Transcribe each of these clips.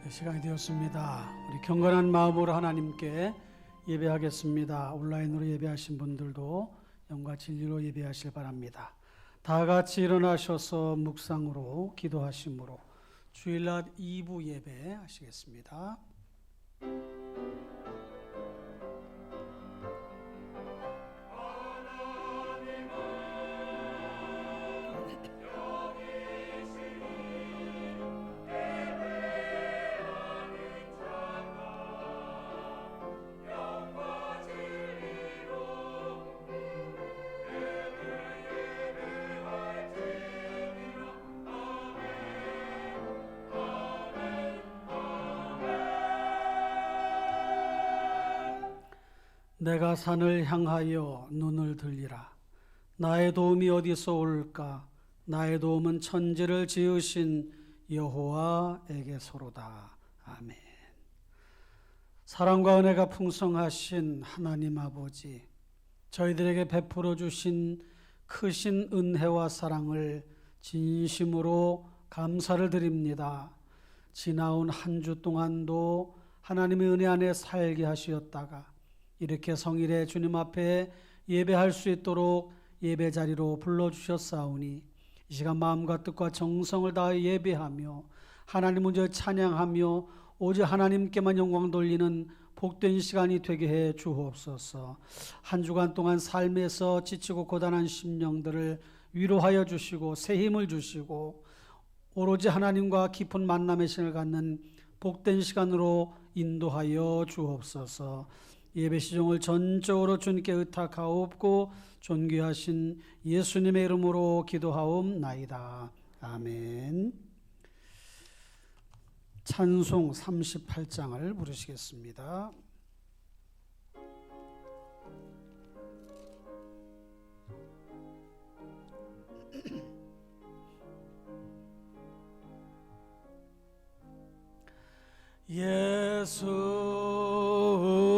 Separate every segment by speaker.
Speaker 1: 시간이 되었습니다. 우리 경건한 마음으로 하나님께 예배하겠습니다. 온라인으로 예배하신 분들도 영과 진리로 예배하실 바랍니다. 다 같이 일어나셔서 묵상으로 기도하심으로 주일낮 2부 예배하시겠습니다. 내가 산을 향하여 눈을 들리라. 나의 도움이 어디서 올까? 나의 도움은 천지를 지으신 여호와에게서로다. 아멘. 사랑과 은혜가 풍성하신 하나님 아버지, 저희들에게 베풀어 주신 크신 은혜와 사랑을 진심으로 감사를 드립니다. 지나온 한 주 동안도 하나님의 은혜 안에 살게 하시었다가 이렇게 성일에 주님 앞에 예배할 수 있도록 예배 자리로 불러주셨사오니 이 시간 마음과 뜻과 정성을 다해 예배하며 하나님 먼저 찬양하며 오직 하나님께만 영광 돌리는 복된 시간이 되게 해 주옵소서. 한 주간 동안 삶에서 지치고 고단한 심령들을 위로하여 주시고 새 힘을 주시고 오로지 하나님과 깊은 만남의 시간을 갖는 복된 시간으로 인도하여 주옵소서. 예배 시종을 전적으로 주님께 의탁하옵고 존귀하신 예수님의 이름으로 기도하옵나이다. 아멘. 찬송 38장을 부르시겠습니다. 예수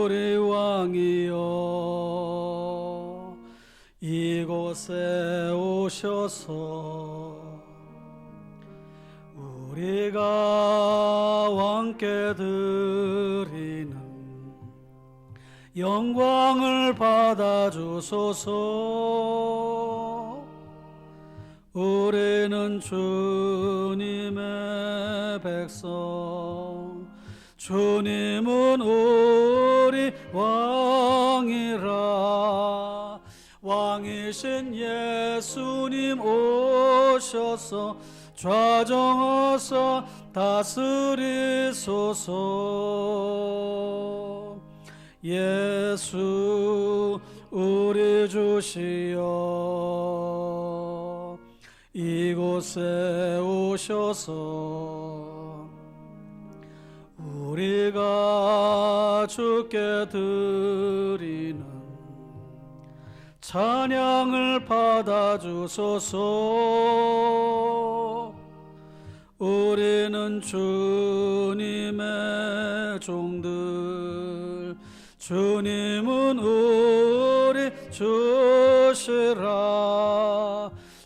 Speaker 1: 우리 왕이여 이곳에 오셔서 우리가 왕께 드리는 영광을 받아주소서. 우리는 주님의 백성, 주님은 우리 왕이라. 왕이신 예수님 오셔서 좌정하사 다스리소서. 예수 우리 주시여 이곳에 오셔서 우리가 주께 드리는 찬양을 받아주소서. 우리는 주님의 종들, 주님은 우리 주시라.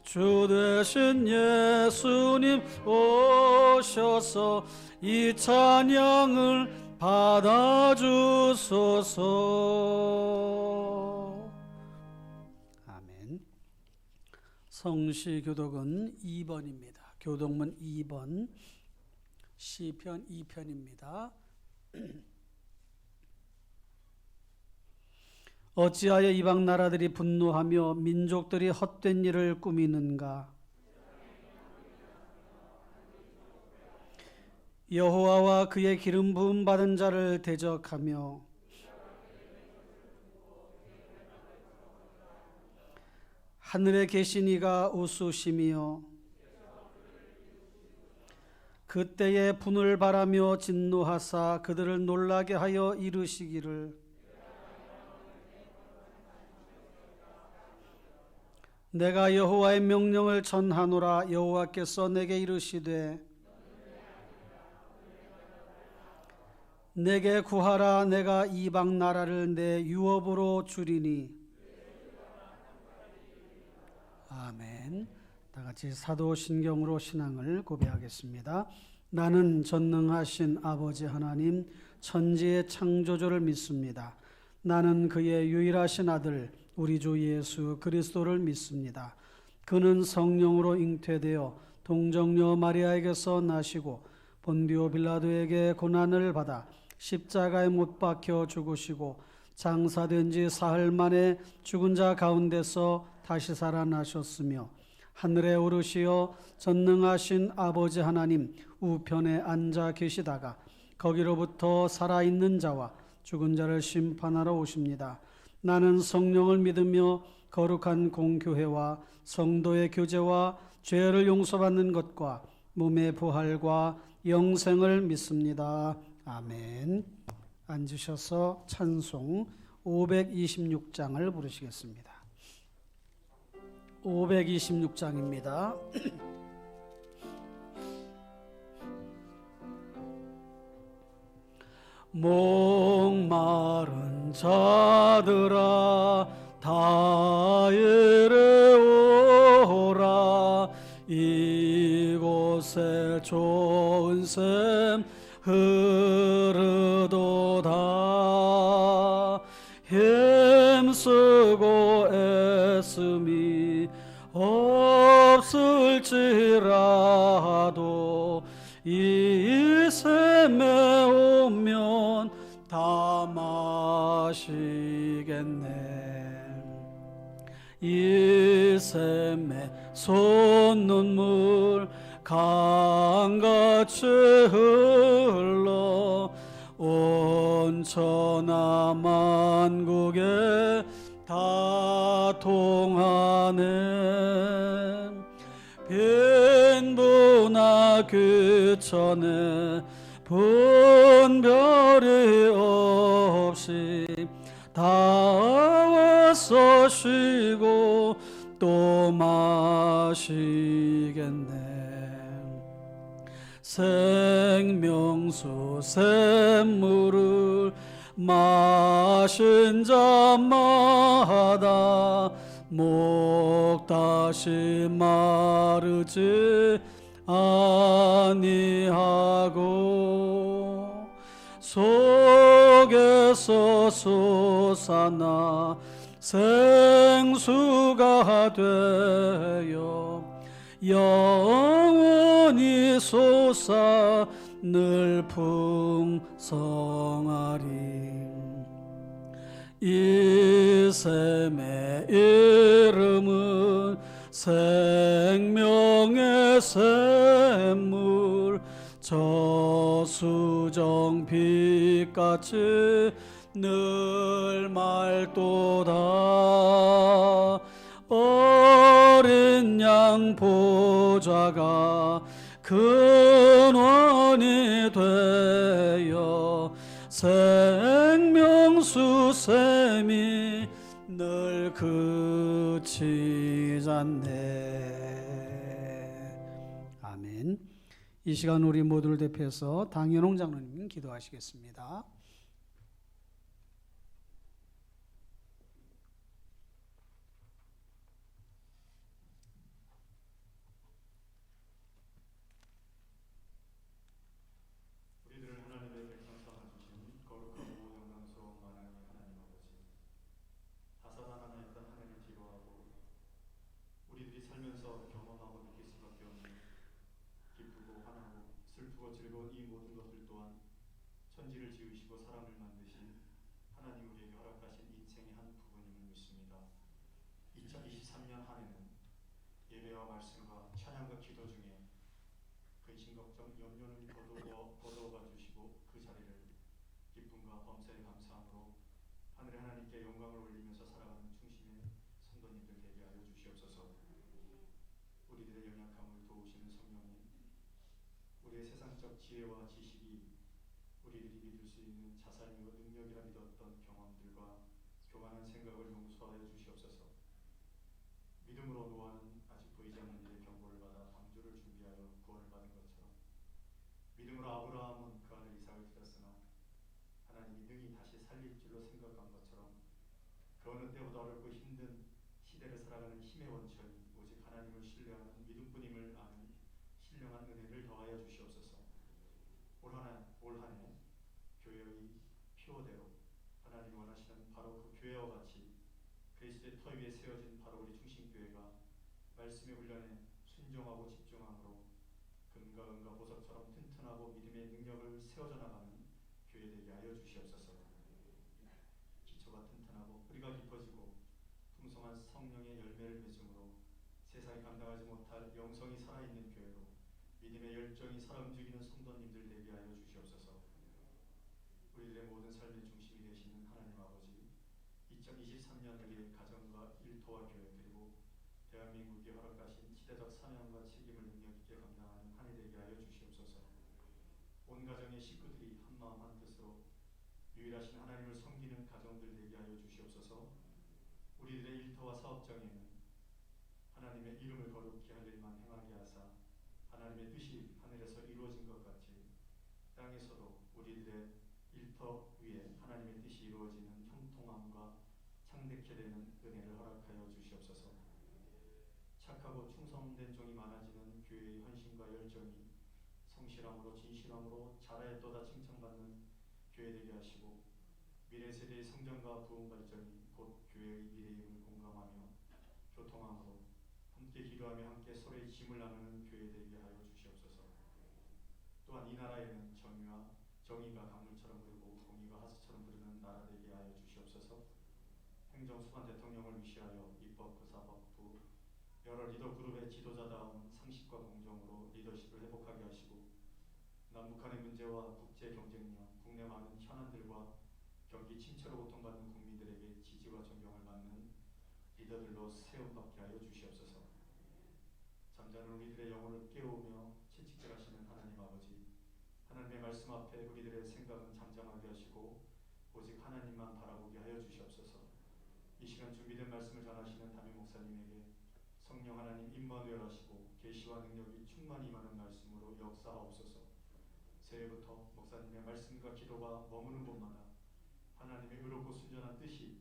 Speaker 1: 주 되신 예수님 오셔서 이 찬양을 받아주소서. 아멘. 성시교독은 2번입니다. 교독문 2번, 시편 2편입니다. 어찌하여 이방 나라들이 분노하며 민족들이 헛된 일을 꾸미는가? 여호와와 그의 기름 부음 받은 자를 대적하며 하늘에 계신 이가 웃으시며 그때에 분을 바라며 진노하사 그들을 놀라게 하여 이르시기를 내가 여호와의 명령을 전하노라. 여호와께서 내게 이르시되 내게 구하라. 내가 이방 나라를 내 유업으로 주리니. 아멘. 다 같이 사도신경으로 신앙을 고백하겠습니다. 나는 전능하신 아버지 하나님 천지의 창조주를 믿습니다. 나는 그의 유일하신 아들 우리 주 예수 그리스도를 믿습니다. 그는 성령으로 잉태되어 동정녀 마리아에게서 나시고 본디오 빌라도에게 고난을 받아 십자가에 못 박혀 죽으시고 장사된 지 사흘 만에 죽은 자 가운데서 다시 살아나셨으며 하늘에 오르시어 전능하신 아버지 하나님 우편에 앉아 계시다가 거기로부터 살아있는 자와 죽은 자를 심판하러 오십니다. 나는 성령을 믿으며 거룩한 공교회와 성도의 교제와 죄를 용서받는 것과 몸의 부활과 영생을 믿습니다. 아멘. 앉으셔서 찬송 526장을 부르시겠습니다. 526장입니다. 목마른 자들아 다 이르오라. 이곳에 좋은 샘 흐르도다. 힘쓰고 애씀이 없을지라도 이 샘에 오면 다 마시겠네. 이 샘에 솟는물 강같이 흘러 온 천하 만국에 다 통하네. 빈부나 귀천에 분별이 없이 다 와서 쉬고 또 마시겠네. 생명수 샘물을 마신 자마다 목 다시 마르지 아니하고 속에서 솟아나 생수가 되어 영원히 솟아 늘 풍성하리. 이 샘의 이름은 생명의 샘물, 저수정 빛같이 늘 맑도다. 어린 양 보좌가 근원이 되어 생명수 샘이 늘 그치지 않네. 아멘. 이 시간 우리 모두를 대표해서 당연홍 장로님 기도하시겠습니다.
Speaker 2: 우리들이 살면서 경험하고 느낄 수밖에 없는 기쁘고 화나고 슬프고 즐거운 이 모든 것들 또한 천지를 지으시고 사람을 만드신 하나님 우리에게 허락하신 인생의 한 부분임을 믿습니다. 2023년 한 해는 예배와 말씀과 찬양과 기도 중에 근심 걱정 염려는 거두어 주시고 그 자리를 기쁨과 범사에 감사함으로 하늘의 하나님께 영광을 올리면서 살아가는 충심의 성도님들 되게 하여 주시옵소서. 우리들의 연약함을 도우시는 성령님, 우리의 세상적 지혜와 지식이 우리들이 믿을 수 있는 자산이고 능력이라 믿었던 경험들과 교만한 생각을 용서하여 주시옵소서. 믿음으로 노아는 아직 보이지 않는 일의 경고를 받아 방주를 준비하여 구원을 받은 것처럼 믿음으로 아브라함은 그 아들 이삭을 드렸으나 하나님이 능히 다시 살릴 줄로 생각한 것처럼 그 어느 때보다 어렵고 힘든 시대를 살아가는 힘의 원천이 오직 하나님을 신뢰하는 믿음뿐임을 아는 신령한 은혜를 더하여 주시옵소서. 표대로 하나님이 원하시는 바로 그 교회와 같이 그리스도의 터 위에 세워진 바로 우리 중심교회가 말씀의 훈련에 순종하고 집중함으로 금과 은과 보석처럼 튼튼하고 믿음의 능력을 세워져 나가는 교회 되게 하여 주시옵소서. 기초가 튼튼하고 뿌리가 깊어지고 풍성한 성령의 열매를 맺음으로 세상이 감당하지 못할 영성이 살아있는 교회로 믿음의 열정이 살아 움직이는 성도님들 되게 하여 주시옵소서. 우리들의 모든 삶의 중심이 되시는 하나님 아버지, 2023년 우리의 가정과 일터와 교회 그리고 대한민국이 허락하신 시대적 사명과 책임을 능력 있게 감당하는 한 해 되게 하여 주시옵소서. 온 가정의 식구들이 한마음 한뜻으로 유일하신 하나님을 섬기는 가정들 되게 하여 주시옵소서. 우리들의 일터와 사업장에는 하나님의 이름을 거룩히 할 일만 행하게 하사 하나님의 뜻이 하늘에서 이루어진 것 같이 땅에서도 우리들의 일터 위에 하나님의 뜻이 이루어지는 형통함과 창대케 되는 은혜를 허락하여 주시옵소서. 착하고 충성된 종이 많아지는 교회의 헌신과 열정이 성실함으로 진실함으로 잘하였도다 칭찬받는 교회 되게 하시고 미래 세대의 성장과 부흥 발전이 곧 교회의 미래임을 공감하며 교통함으로 함께 기도하며 함께 서로의 짐을 나누는 교회 되게 하여 주시옵소서. 또한 이 나라에는 정의가 강물처럼 흐르고 공의가 하수처럼 흐르는 나라 되게 하여 주시옵소서. 행정수반 대통령을 위시하여 입법, 사법부 여러 리더 그룹의 지도자다운 상식과 공정으로 리더십을 회복하게 하시고 남북한의 문제와 국제 경쟁력, 국내 많은 현안들과 경기 침체로 고통받는 국민들에게 지지와 존경을 받는 리더들로 세움받게 하여 주시옵소서. 잠자는 우리들의 영혼을 깨우며 채찍질하시는 하나님 아버지, 하나님의 말씀 앞에 우리들의 생각은 잠잠하게 하시고 오직 하나님만 바라보게 하여 주시옵소서. 이 시간 준비된 말씀을 전하시는 담임 목사님에게 성령 하나님 임마누엘 하시고 계시와 능력이 충만히 임하는 말씀으로 역사하옵소서. 새해부터 목사님의 말씀과 기도가 머무는 곳마다 하나님의 의롭고 순전한 뜻이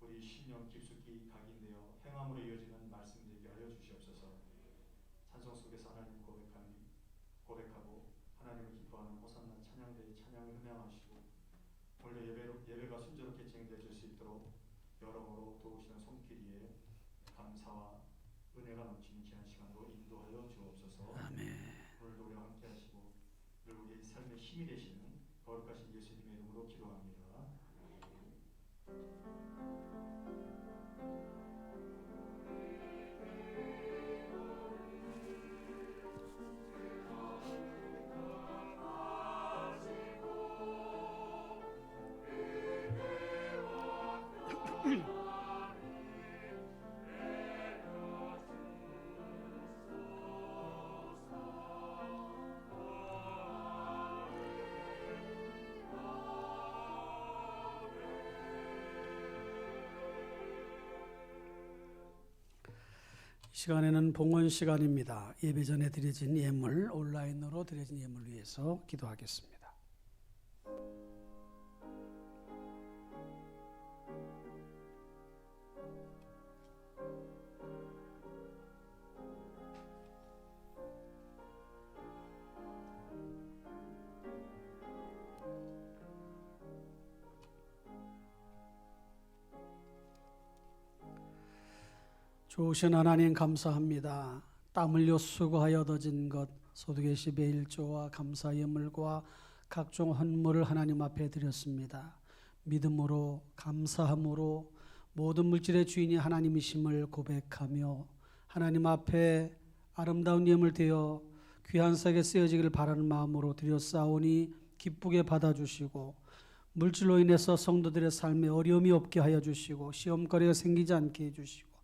Speaker 2: 우리 심령 깊숙이 각인되어 행함으로 이어지는 말씀 되게 하여 주시옵소서. 찬송 속에서 하나님 고백하고 하나님을 기뻐하는 호산나 찬양대의 찬양을 흠양하시고 오늘 예배가 순조롭게 진행될 수 있도록 여러모로 도우시는 손길 위에 감사와 은혜가 넘치는 귀한 시간으로 인도하여 주옵소서.
Speaker 1: 아멘.
Speaker 2: 오늘도 우리와 함께 하시고 우리의 삶의 힘이 되시는 거룩하신 예수님의 이름으로 기도합니다.
Speaker 1: 시간에는 봉헌 시간입니다. 예배 전에 드려진 예물, 온라인으로 드려진 예물을 위해서 기도하겠습니다. 좋으신 하나님 감사합니다. 땀 흘려 수고하여 얻어진 것 소득의 10의 1조와 감사 예물과 각종 헌물을 하나님 앞에 드렸습니다. 믿음으로 감사함으로 모든 물질의 주인이 하나님이심을 고백하며 하나님 앞에 아름다운 예물 되어 귀한 삭에 쓰여지기를 바라는 마음으로 드렸사오니 기쁘게 받아주시고 물질로 인해서 성도들의 삶에 어려움이 없게 하여 주시고 시험거리가 생기지 않게 해주시고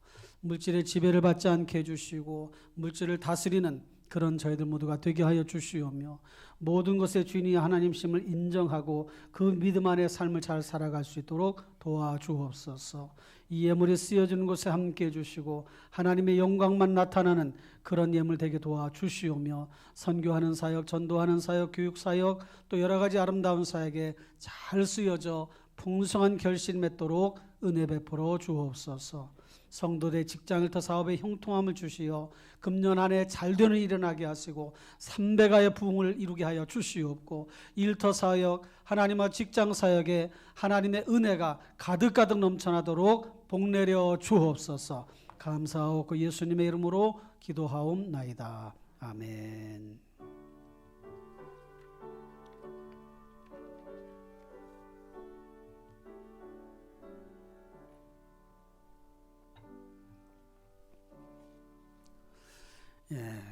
Speaker 1: 물질의 지배를 받지 않게 해주시고 물질을 다스리는 그런 저희들 모두가 되게 하여 주시오며 모든 것의 주인이 하나님심을 인정하고 그 믿음 안에 삶을 잘 살아갈 수 있도록 도와주옵소서. 이 예물이 쓰여지는 곳에 함께 해주시고 하나님의 영광만 나타나는 그런 예물 되게 도와주시오며 선교하는 사역, 전도하는 사역, 교육사역 또 여러 가지 아름다운 사역에 잘 쓰여져 풍성한 결실 맺도록 은혜 베풀어 주옵소서. 성도들의 직장일터 사업에 형통함을 주시어 금년 한 해 잘되는 일이 일어나게 하시고 300가의 부흥을 이루게 하여 주시옵고 일터 사역 하나님의 직장 사역에 하나님의 은혜가 가득가득 넘쳐나도록 복내려 주옵소서. 감사하고 예수님의 이름으로 기도하옵나이다. 아멘.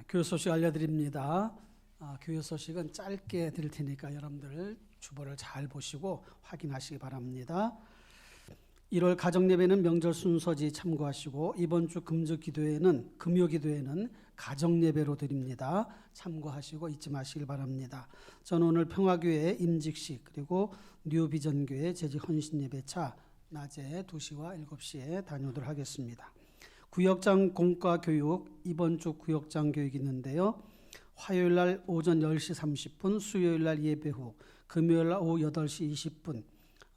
Speaker 1: 교회 소식 알려드립니다. 교회 소식은 짧게 드릴 테니까 여러분들 주보를 잘 보시고 확인하시기 바랍니다. 1월 가정예배는 명절 순서지 참고하시고 이번 주 금요기도회는 가정예배로 드립니다. 참고하시고 잊지 마시길 바랍니다. 저는 오늘 평화교회 임직식 그리고 뉴비전교회 재직헌신예배차 낮에 2시와 7시에 다녀오도록 하겠습니다. 구역장 공과교육 이번 주 구역장 교육이 있는데요. 화요일날 오전 10시 30분, 수요일날 예배 후, 금요일날 오후 8시 20분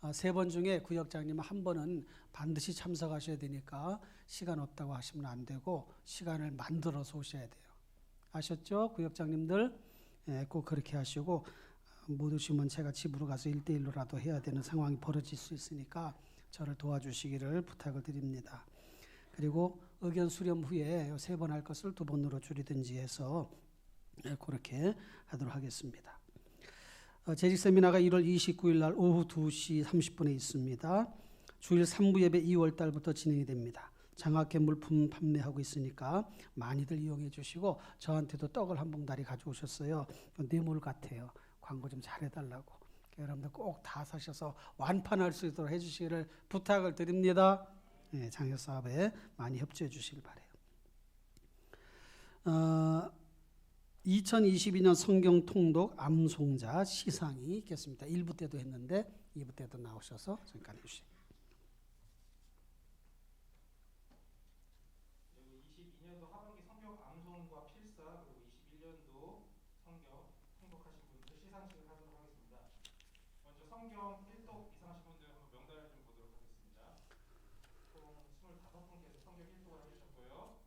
Speaker 1: 3번 중에 구역장님 한 번은 반드시 참석하셔야 되니까 시간 없다고 하시면 안 되고 시간을 만들어서 오셔야 돼요. 아셨죠? 구역장님들 꼭 그렇게 하시고 못 오시면 제가 집으로 가서 1대1로라도 해야 되는 상황이 벌어질 수 있으니까 저를 도와주시기를 부탁을 드립니다. 그리고 의견 수렴 후에 3번 할 것을 2번으로 줄이든지 해서 그렇게 하도록 하겠습니다. 재직 세미나가 1월 29일 날 오후 2시 30분에 있습니다. 주일 3부 예배 2월 달부터 진행이 됩니다. 장학회 물품 판매하고 있으니까 많이들 이용해 주시고 저한테도 떡을 한 봉다리 가져오셨어요. 뇌물 같아요. 광고 좀 잘해달라고. 여러분들 꼭 다 사셔서 완판할 수 있도록 해주시기를 부탁을 드립니다. 장애 사업에 많이 협조해 주시길 바라요. 2022년 성경 통독 암송자 시상이 있겠습니다. 1부 때도 했는데 2부 때도 나오셔서 잠깐 해주시죠.
Speaker 3: 22년도 하반기 성경 암송과 필사 그리고 21년도 성경 통독하신 분들 시상식을 하도록 하겠습니다. 먼저 성경 1독 이상하신 분들 한번 명단을 좀 보도록 하겠습니다. 총 25분께서 성경 1독을 해주셨고요.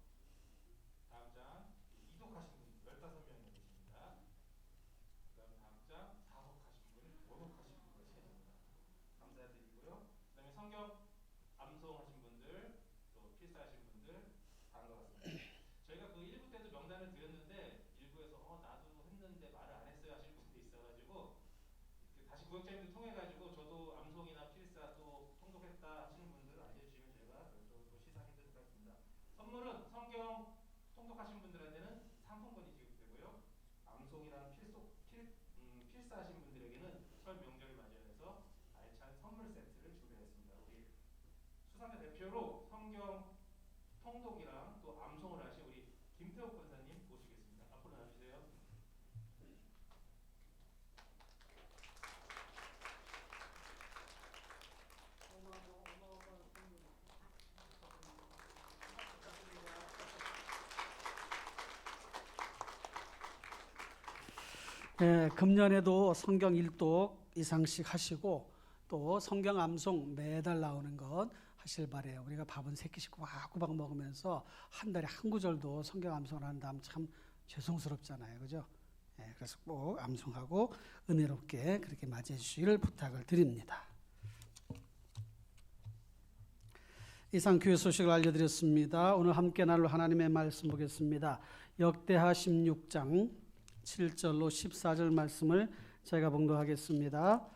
Speaker 3: 다음 장 2독하신 분 15명이 계십니다. 그 다음 장 4독하신 분, 5독하신 분들 계십니다. 감사드리고요. 그 다음에 성경 암송하신 분들 또 필사하신 분들 다른 것 같습니다. 저희가 그 1부 때도 명단을 드렸는데 1부에서 나도 했는데 말을 안 했어요 하실 분도 있어가지고 다시 구역장님들 통해가지고 저도 암송이나 필사 또 통독했다 하시는 분들 알려주시면 저희가 별도로 또 시상해드리도록 하겠습니다. 선물은 성경 통독하신 분들한테는 상품권이 지급되고요. 암송이랑 필사하신 분들에게는 설 명절을 맞이해서 알찬 선물 세트를 준비했습니다. 우리 수상자 대표로 성경 통독이랑 또 암송을 하신 우리 김태욱 권사님 모시겠습니다. 앞으로 나와주세요.
Speaker 1: 금년에도 성경 1독 이상씩 하시고 또 성경 암송 매달 나오는 것 하실 바래요. 우리가 밥은 3끼씩 꼬박꼬박 먹으면서 한 달에 한 구절도 성경 암송을 한다면 참 죄송스럽잖아요. 그죠? 그래서 꼭 암송하고 은혜롭게 그렇게 맞이해 주시기를 부탁을 드립니다. 이상 교회 소식을 알려드렸습니다. 오늘 함께 나눌 하나님의 말씀 보겠습니다. 역대하 16장 7절로 14절 말씀을 제가 봉독하겠습니다.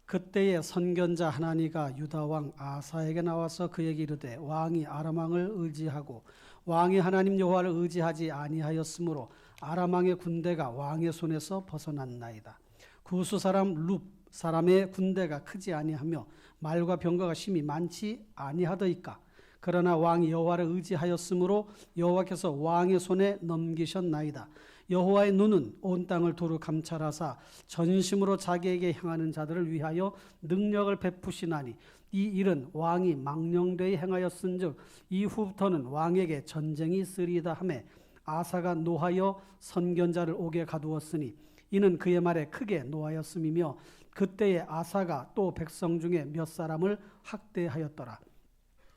Speaker 1: 그때에 선견자 하나니가 유다 왕 아사에게 나와서 그에게 이르되 왕이 아람 왕을 의지하고 왕이 하나님 여호와를 의지하지 아니하였으므로 아람 왕의 군대가 왕의 손에서 벗어났나이다. 구스 사람 룹 사람의 군대가 크지 아니하며 말과 병거가 심히 많지 아니하더이까. 그러나 왕이 여호와를 의지하였으므로 여호와께서 왕의 손에 넘기셨나이다. 여호와의 눈은 온 땅을 두루 감찰하사 전심으로 자기에게 향하는 자들을 위하여 능력을 베푸시나니 이 일은 왕이 망령되이 행하였은즉 이후부터는 왕에게 전쟁이 있으리이다 하매 아사가 노하여 선견자를 옥에 가두었으니 이는 그의 말에 크게 노하였음이며 그때에 아사가 또 백성 중에 몇 사람을 학대하였더라.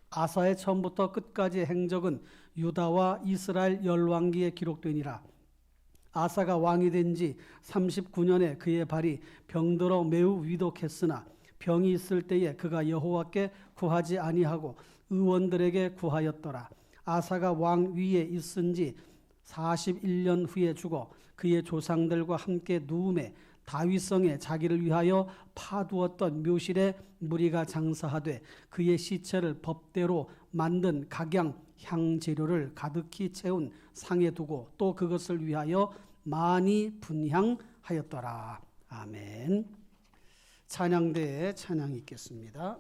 Speaker 1: 아사의 처음부터 끝까지 행적은 유다와 이스라엘 열왕기에 기록되니라. 아사가 왕이 된 지 39년에 그의 발이 병들어 매우 위독했으나 병이 있을 때에 그가 여호와께 구하지 아니하고 의원들에게 구하였더라. 아사가 왕 위에 있은 지 41년 후에 죽어 그의 조상들과 함께 누움에 다윗성에 자기를 위하여 파두었던 묘실에 무리가 장사하되 그의 시체를 법대로 만든 각양 향재료를 가득히 채운 상에 두고 또 그것을 위하여 많이 분향하였더라. 아멘. 찬양대에 찬양이 있겠습니다.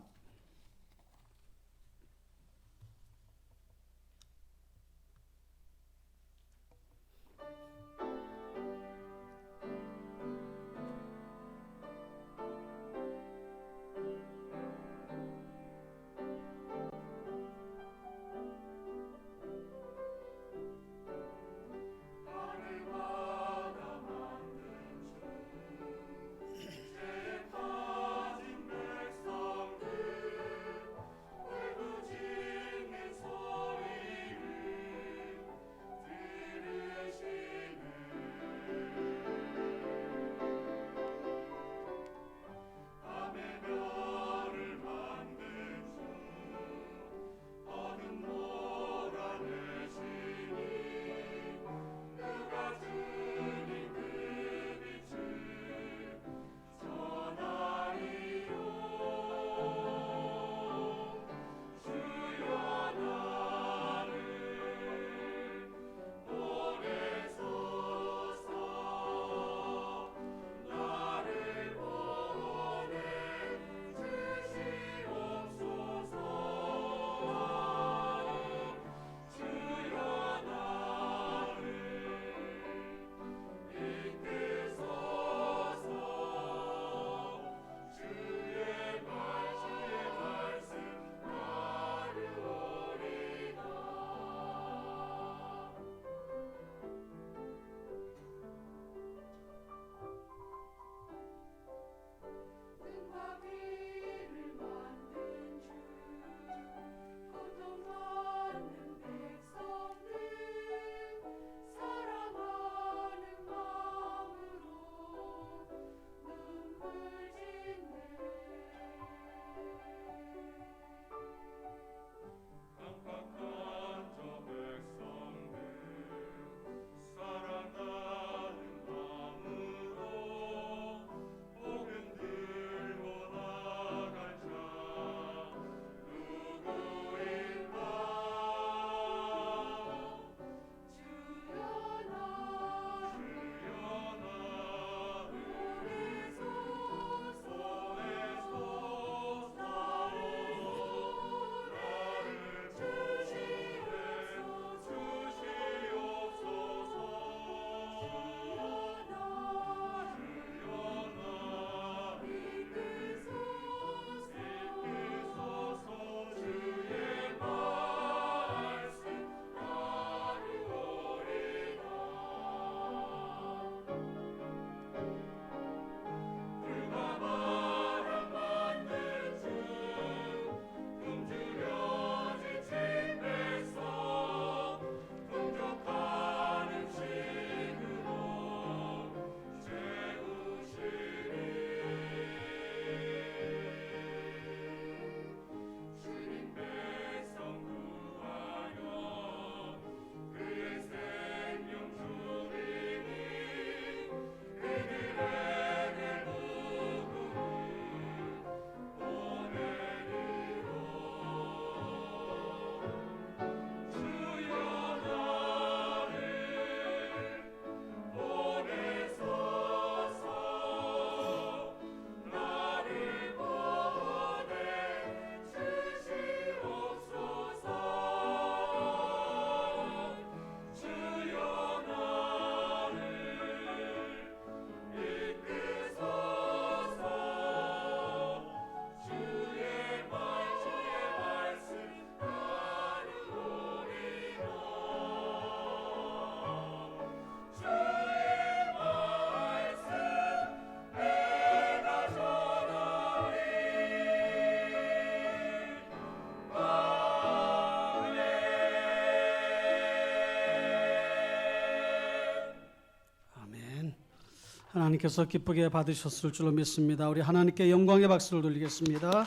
Speaker 1: 하나님께서 기쁘게 받으셨을 줄로 믿습니다. 우리 하나님께 영광의 박수를 돌리겠습니다.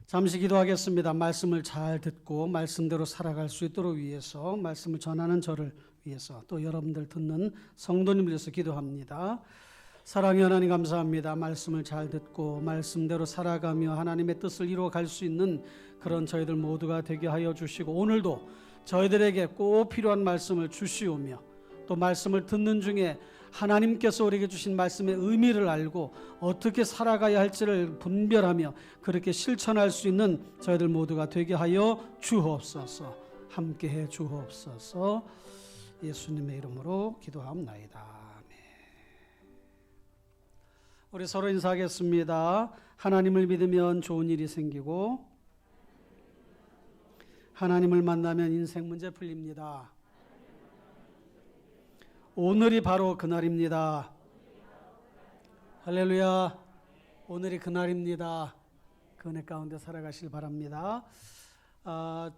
Speaker 1: 잠시 기도하겠습니다. 말씀을 잘 듣고 말씀대로 살아갈 수 있도록 위해서, 말씀을 전하는 저를 위해서, 또 여러분들 듣는 성도님을 위해서 기도합니다. 사랑의 하나님 감사합니다. 말씀을 잘 듣고 말씀대로 살아가며 하나님의 뜻을 이루어갈 수 있는 그런 저희들 모두가 되게 하여 주시고, 오늘도 저희들에게 꼭 필요한 말씀을 주시오며, 또 말씀을 듣는 중에 하나님께서 우리에게 주신 말씀의 의미를 알고 어떻게 살아가야 할지를 분별하며 그렇게 실천할 수 있는 저희들 모두가 되게 하여 주옵소서. 함께해 주옵소서. 예수님의 이름으로 기도하옵나이다. 아멘. 우리 서로 인사하겠습니다. 하나님을 믿으면 좋은 일이 생기고 하나님을 만나면 인생 문제 풀립니다. 오늘이 바로 그날입니다. 할렐루야. 오늘이 그날입니다. 그 은혜 가운데 살아가실 바랍니다.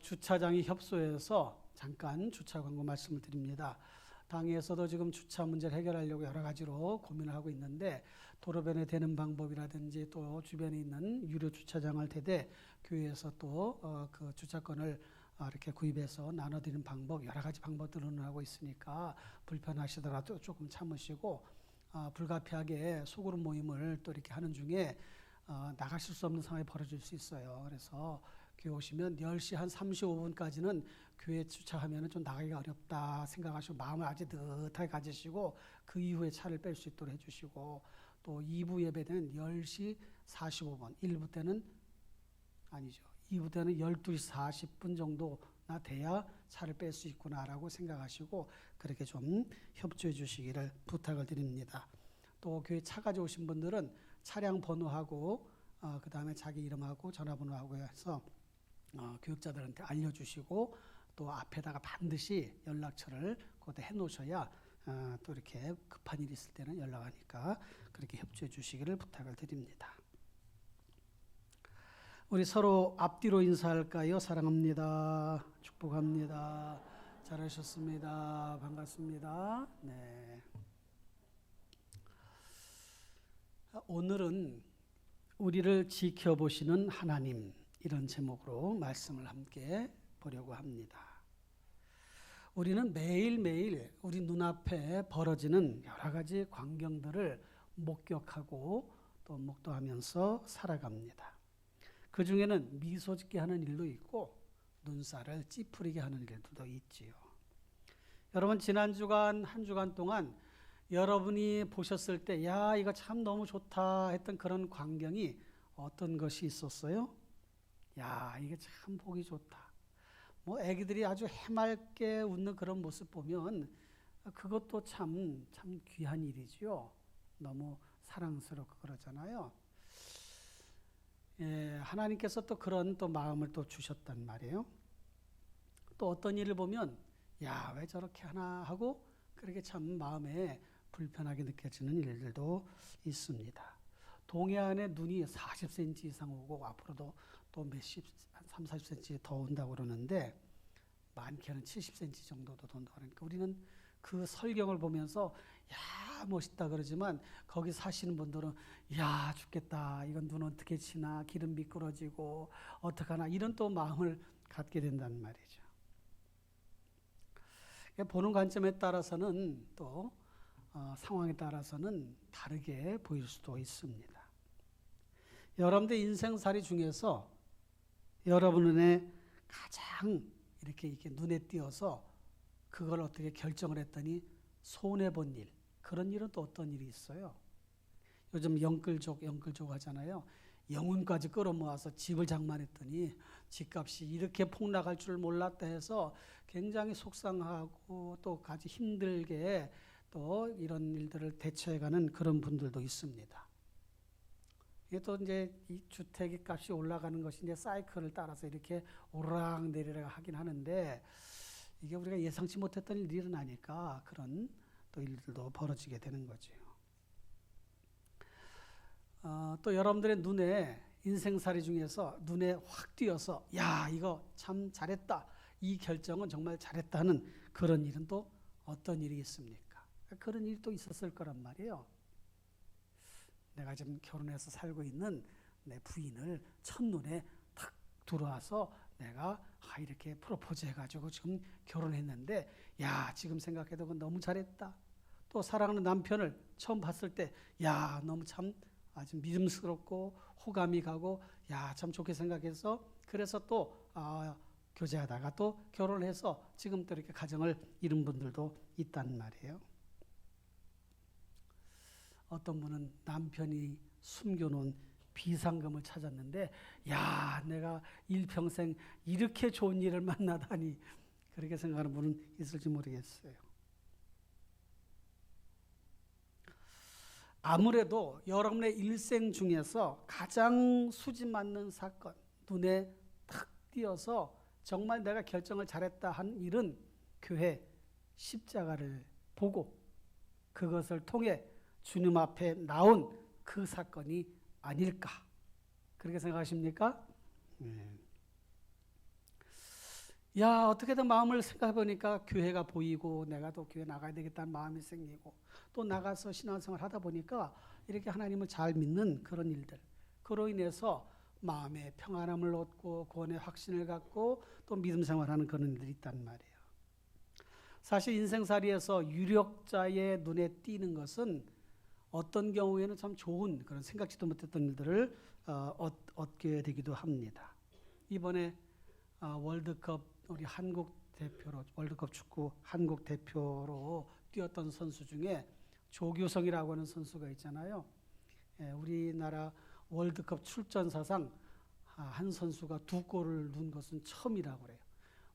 Speaker 1: 주차장이 협소해서 잠깐 주차 광고 말씀을 드립니다. 당에서도 지금 주차 문제를 해결하려고 여러 가지로 고민을 하고 있는데, 도로변에 대는 방법이라든지 또 주변에 있는 유료 주차장을 대대 교회에서 또 그 주차권을 이렇게 구입해서 나눠드리는 방법, 여러 가지 방법들을 하고 있으니까 불편하시더라도 조금 참으시고, 불가피하게 소그룹 모임을 또 이렇게 하는 중에 나가실 수 없는 상황이 벌어질 수 있어요. 그래서 교회 오시면 10시 한 35분까지는 교회 주차하면 좀 나가기가 어렵다 생각하시고 마음을 아주 느긋하게 가지시고, 그 이후에 차를 뺄 수 있도록 해주시고, 또 2부 예배는 10시 45분, 1부 때는 아니죠. 2부 때는 12시 40분 정도나 돼야 차를 뺄 수 있구나라고 생각하시고 그렇게 좀 협조해 주시기를 부탁을 드립니다. 또 교회 차 가져오신 분들은 차량 번호하고 그 다음에 자기 이름하고 전화번호하고 해서 교육자들한테 알려주시고, 또 앞에다가 반드시 연락처를 거기다 해놓으셔야 또 이렇게 급한 일이 있을 때는 연락하니까 그렇게 협조해 주시기를 부탁을 드립니다. 우리 서로 앞뒤로 인사할까요? 사랑합니다. 축복합니다. 잘하셨습니다. 반갑습니다. 네. 오늘은 우리를 지켜보시는 하나님, 이런 제목으로 말씀을 함께 보려고 합니다. 우리는 매일매일 우리 눈앞에 벌어지는 여러 가지 광경들을 목격하고 또 목도하면서 살아갑니다. 그 중에는 미소 짓게 하는 일도 있고 눈살을 찌푸리게 하는 일들도 있지요. 여러분, 지난 주간 한 주간 동안 여러분이 보셨을 때 야, 이거 참 너무 좋다 했던 그런 광경이 어떤 것이 있었어요? 야, 이게 참 보기 좋다. 뭐 애기들이 아주 해맑게 웃는 그런 모습 보면 그것도 참 귀한 일이지요. 너무 사랑스럽고 그러잖아요. 예, 하나님께서 또 그런 또 마음을 또 주셨단 말이에요. 또 어떤 일을 보면 야, 왜 저렇게 하나 하고 그렇게 참 마음에 불편하게 느껴지는 일들도 있습니다. 동해안에 눈이 40cm 이상 오고 앞으로도 또 몇십, 한 3, 40cm 더 온다고 그러는데 많게는 70cm 정도도 돈다고 그러니까 우리는 그 설경을 보면서 야, 멋있다 그러지만 거기 사시는 분들은 야, 죽겠다. 이건 눈 어떻게 치나, 기름 미끄러지고 어떡하나, 이런 또 마음을 갖게 된단 말이죠. 보는 관점에 따라서는 또 상황에 따라서는 다르게 보일 수도 있습니다. 여러분들 인생살이 중에서 여러분의 가장 이렇게 눈에 띄어서 그걸 어떻게 결정을 했더니 손해본 일, 그런 일은 또 어떤 일이 있어요? 요즘 영끌족 하잖아요. 영혼까지 끌어모아서 집을 장만했더니 집값이 이렇게 폭락할 줄 몰랐다 해서 굉장히 속상하고 또 아주 힘들게 또 이런 일들을 대처해가는 그런 분들도 있습니다. 이게 또 이제 이 주택의 값이 올라가는 것이 이제 사이클을 따라서 이렇게 오르락 내리락 하긴 하는데, 이게 우리가 예상치 못했던 일이 일어나니까 그런 또 일들도 벌어지게 되는 거죠. 또 여러분들의 눈에 인생살이 중에서 눈에 확 띄어서 야, 이거 참 잘했다, 이 결정은 정말 잘했다 하는 그런 일은 또 어떤 일이 있습니까? 그런 일이 또 있었을 거란 말이에요. 내가 지금 결혼해서 살고 있는 내 부인을 첫눈에 탁 들어와서 내가 이렇게 프로포즈 해가지고 지금 결혼했는데, 야, 지금 생각해도 그건 너무 잘했다. 또 사랑하는 남편을 처음 봤을 때, 야, 너무 참 아주 믿음스럽고 호감이 가고, 야, 참 좋게 생각해서, 그래서 또 교제하다가 또 결혼해서 지금 또 이렇게 가정을 이룬 분들도 있단 말이에요. 어떤 분은 남편이 숨겨놓은 비상금을 찾았는데, 야, 내가 일평생 이렇게 좋은 일을 만나다니, 그렇게 생각하는 분은 있을지 모르겠어요. 아무래도 여러분의 일생 중에서 가장 수지 맞는 사건, 눈에 탁 띄어서 정말 내가 결정을 잘했다 한 일은 교회 십자가를 보고 그것을 통해 주님 앞에 나온 그 사건이 아닐까, 그렇게 생각하십니까? 야, 어떻게든 마음을 생각해 보니까 교회가 보이고 내가 또 교회 나가야 되겠다는 마음이 생기고, 또 나가서 신앙생활 하다 보니까 이렇게 하나님을 잘 믿는 그런 일들, 그로 인해서 마음의 평안함을 얻고 구원의 확신을 갖고 또 믿음 생활하는 그런 일들이 있단 말이에요. 사실 인생살이에서 유력자의 눈에 띄는 것은 어떤 경우에는 참 좋은 그런 생각지도 못했던 일들을 얻게 되기도 합니다. 이번에 월드컵 우리 한국 대표로, 월드컵 축구 한국 대표로 뛰었던 선수 중에 조규성이라고 하는 선수가 있잖아요. 우리나라 월드컵 출전 사상 한 선수가 2골을 넣은 것은 처음이라고 그래요.